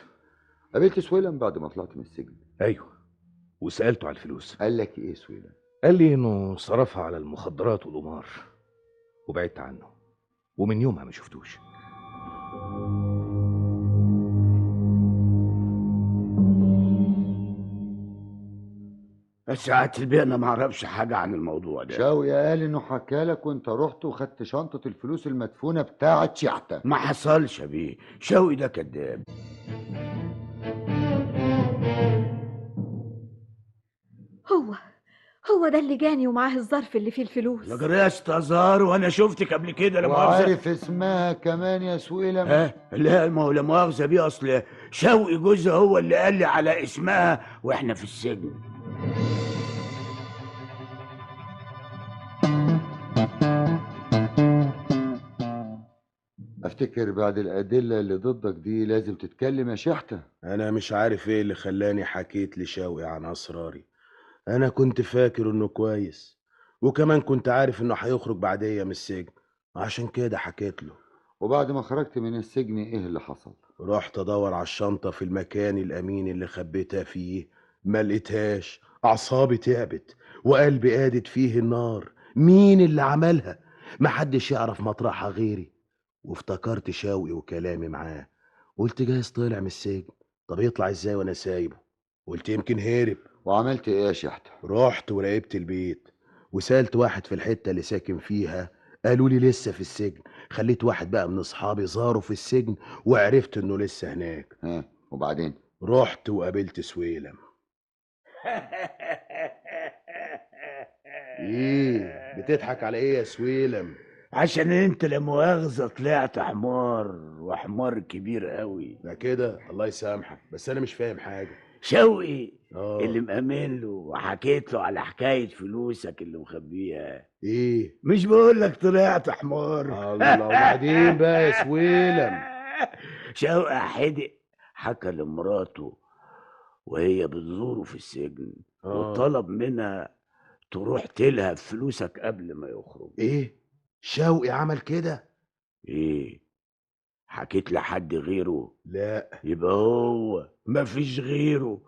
قابلت سويلم بعد ما طلعت من السجن؟ ايوه، وسالته على الفلوس. قال لك ايه سويلم؟ قال لي انه صرفها على المخدرات والقمار وبعدت عنه، ومن يومها ما شفتوش. ساعات البيئة انا ما اعرفش حاجه عن الموضوع ده. شوقي قال انه حكالك وانت رحت وخدت شنطه الفلوس المدفونه بتاعه شحته. ما حصلش يا بيه، شوقي ده كذاب. هو ده اللي جاني ومعاه الظرف اللي فيه الفلوس. يا جريست ازهار، وانا شفتك قبل كده. لا مؤاخذه. وعارف اسمها كمان يا سويلم؟ لا، ما هو لا مؤاخذه بيه، اصل شوقي جوزها هو اللي قال لي على اسمها واحنا في السجن. افتكر بعد الادله اللي ضدك دي لازم تتكلم يا شحته. انا مش عارف ايه اللي خلاني حكيت لشوقي عن اسراري. انا كنت فاكر انه كويس، وكمان كنت عارف انه هيخرج بعديه من السجن، عشان كده حكيت له. وبعد ما خرجت من السجن ايه اللي حصل؟ رحت ادور على الشنطه في المكان الامين اللي خبيتها فيه، ما لقيتهاش. أعصابي تعبت وقلبي قادت فيه النار. مين اللي عملها؟ محدش يعرف مطرحها غيري. وافتكرت شوقي وكلامي معاه، قلت جايز طلع من السجن. طب يطلع ازاي وانا سايبه؟ قلت يمكن هرب. وعملت ايه يا شحتة؟ رحت وراقبت البيت وسألت واحد في الحتة اللي ساكن فيها، قالوا لي لسه في السجن. خليت واحد بقى من اصحابي زاره في السجن وعرفت انه لسه هناك. وبعدين رحت وقابلت سويلم. ايه بتضحك على ايه يا سويلم؟ عشان انت لا مؤاخذة طلعت حمار، وحمار كبير قوي. ده كده الله يسامحك، بس انا مش فاهم حاجه. شوقي اللي مأمن له وحكيت له على حكاية فلوسك اللي مخبيها. ايه مش بقول لك طلعت حمار؟ الله. وبعدين بقى يا سويلم؟ شوقي حدق حكى لمراته وهي بتزوره في السجن وطلب منها تروح تلهب فلوسك قبل ما يخرج. ايه شوقي عمل كده؟ ايه حكيت لحد غيره؟ لا. يبقى هو مفيش غيره.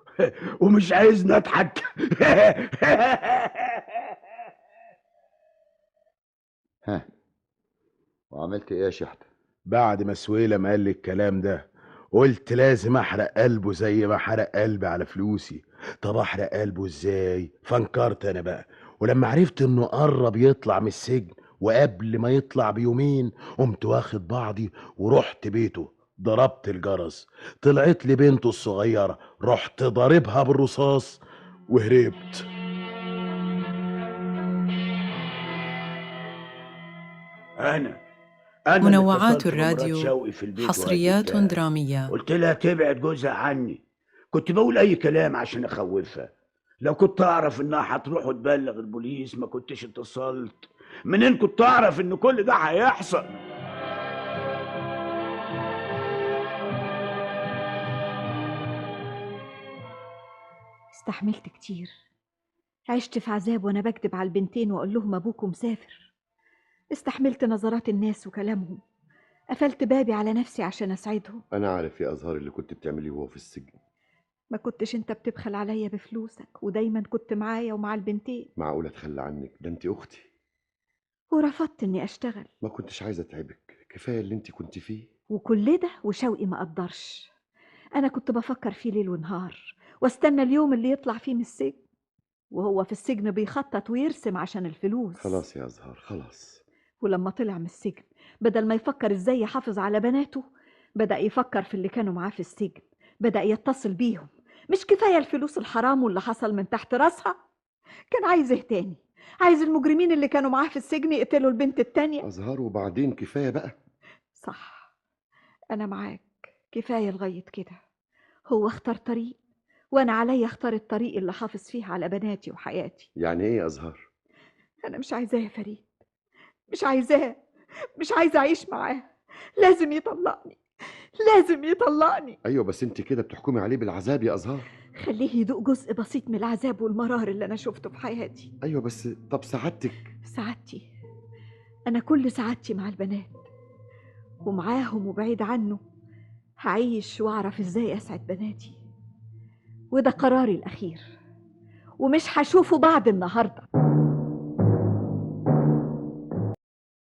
ومش عايزني اضحك. ها وعملت ايه يا شحتة؟ بعد ما سويلم قال لي الكلام ده قلت لازم احرق قلبه زي ما حرق قلبي على فلوسي. طب احرق قلبه ازاي؟ فنكرت انا بقى، ولما عرفت انه قرب يطلع من السجن وقبل ما يطلع بيومين قمت واخد بعضي ورحت بيته. ضربت الجرس، طلعت لي بنته الصغيرة، رحت ضاربها بالرصاص وهربت. انا منوعات اللي اتصلت بمرات الراديو شوقي في البيت حصريات وهددتها. درامية. قلت لها تبعد جوزها عني. كنت بقول اي كلام عشان اخوفها. لو كنت اعرف انها هتروح وتبلغ البوليس ما كنتش اتصلت. منين كنت اعرف ان كل ده هيحصل؟ استحملت كتير، عشت في عذاب وانا بكدب على البنتين واقول لهم ابوكم مسافر. استحملت نظرات الناس وكلامهم، قفلت بابي على نفسي عشان اسعدهم. انا عارف يا ازهار اللي كنت بتعمليه وهو في السجن. ما كنتش انت بتبخل عليا بفلوسك ودايما كنت معايا ومع البنتين، معقولة اتخلى عنك؟ ده انت اختي. ورفضت اني اشتغل. ما كنتش عايزة اتعبك، كفاية اللي انت كنت فيه. وكل ده وشوقي ما قدرش. انا كنت بفكر فيه ليل ونهار واستنى اليوم اللي يطلع فيه من السجن، وهو في السجن بيخطط ويرسم عشان الفلوس. خلاص يا ازهار خلاص. ولما طلع من السجن بدل ما يفكر ازاي يحافظ على بناته بدأ يفكر في اللي كانوا معاه في السجن، بدأ يتصل بيهم. مش كفاية الفلوس الحرام واللي حصل من تحت راسها؟ كان عايز ايه تاني؟ عايز المجرمين اللي كانوا معاه في السجن يقتلوا البنت التانية. ازهار وبعدين كفاية بقى. صح، انا معاك، كفاية لغاية كده. هو اختار طريق وانا عليا اختار الطريق اللي حافظ فيه على بناتي وحياتي. يعني ايه يا ازهار؟ انا مش عايزاه يا فريد، مش عايزاه، مش عايزه اعيش معاه. لازم يطلقني، لازم يطلقني. ايوه بس انت كده بتحكمي عليه بالعذاب يا ازهار. خليه يدوق جزء بسيط من العذاب والمرار اللي انا شفته في حياتي. ايوه بس طب سعادتك؟ سعادتي، انا كل سعادتي مع البنات ومعاهم وبعيد عنه. هعيش واعرف ازاي اسعد بناتي، وده قراري الاخير ومش هشوفه بعد النهارده.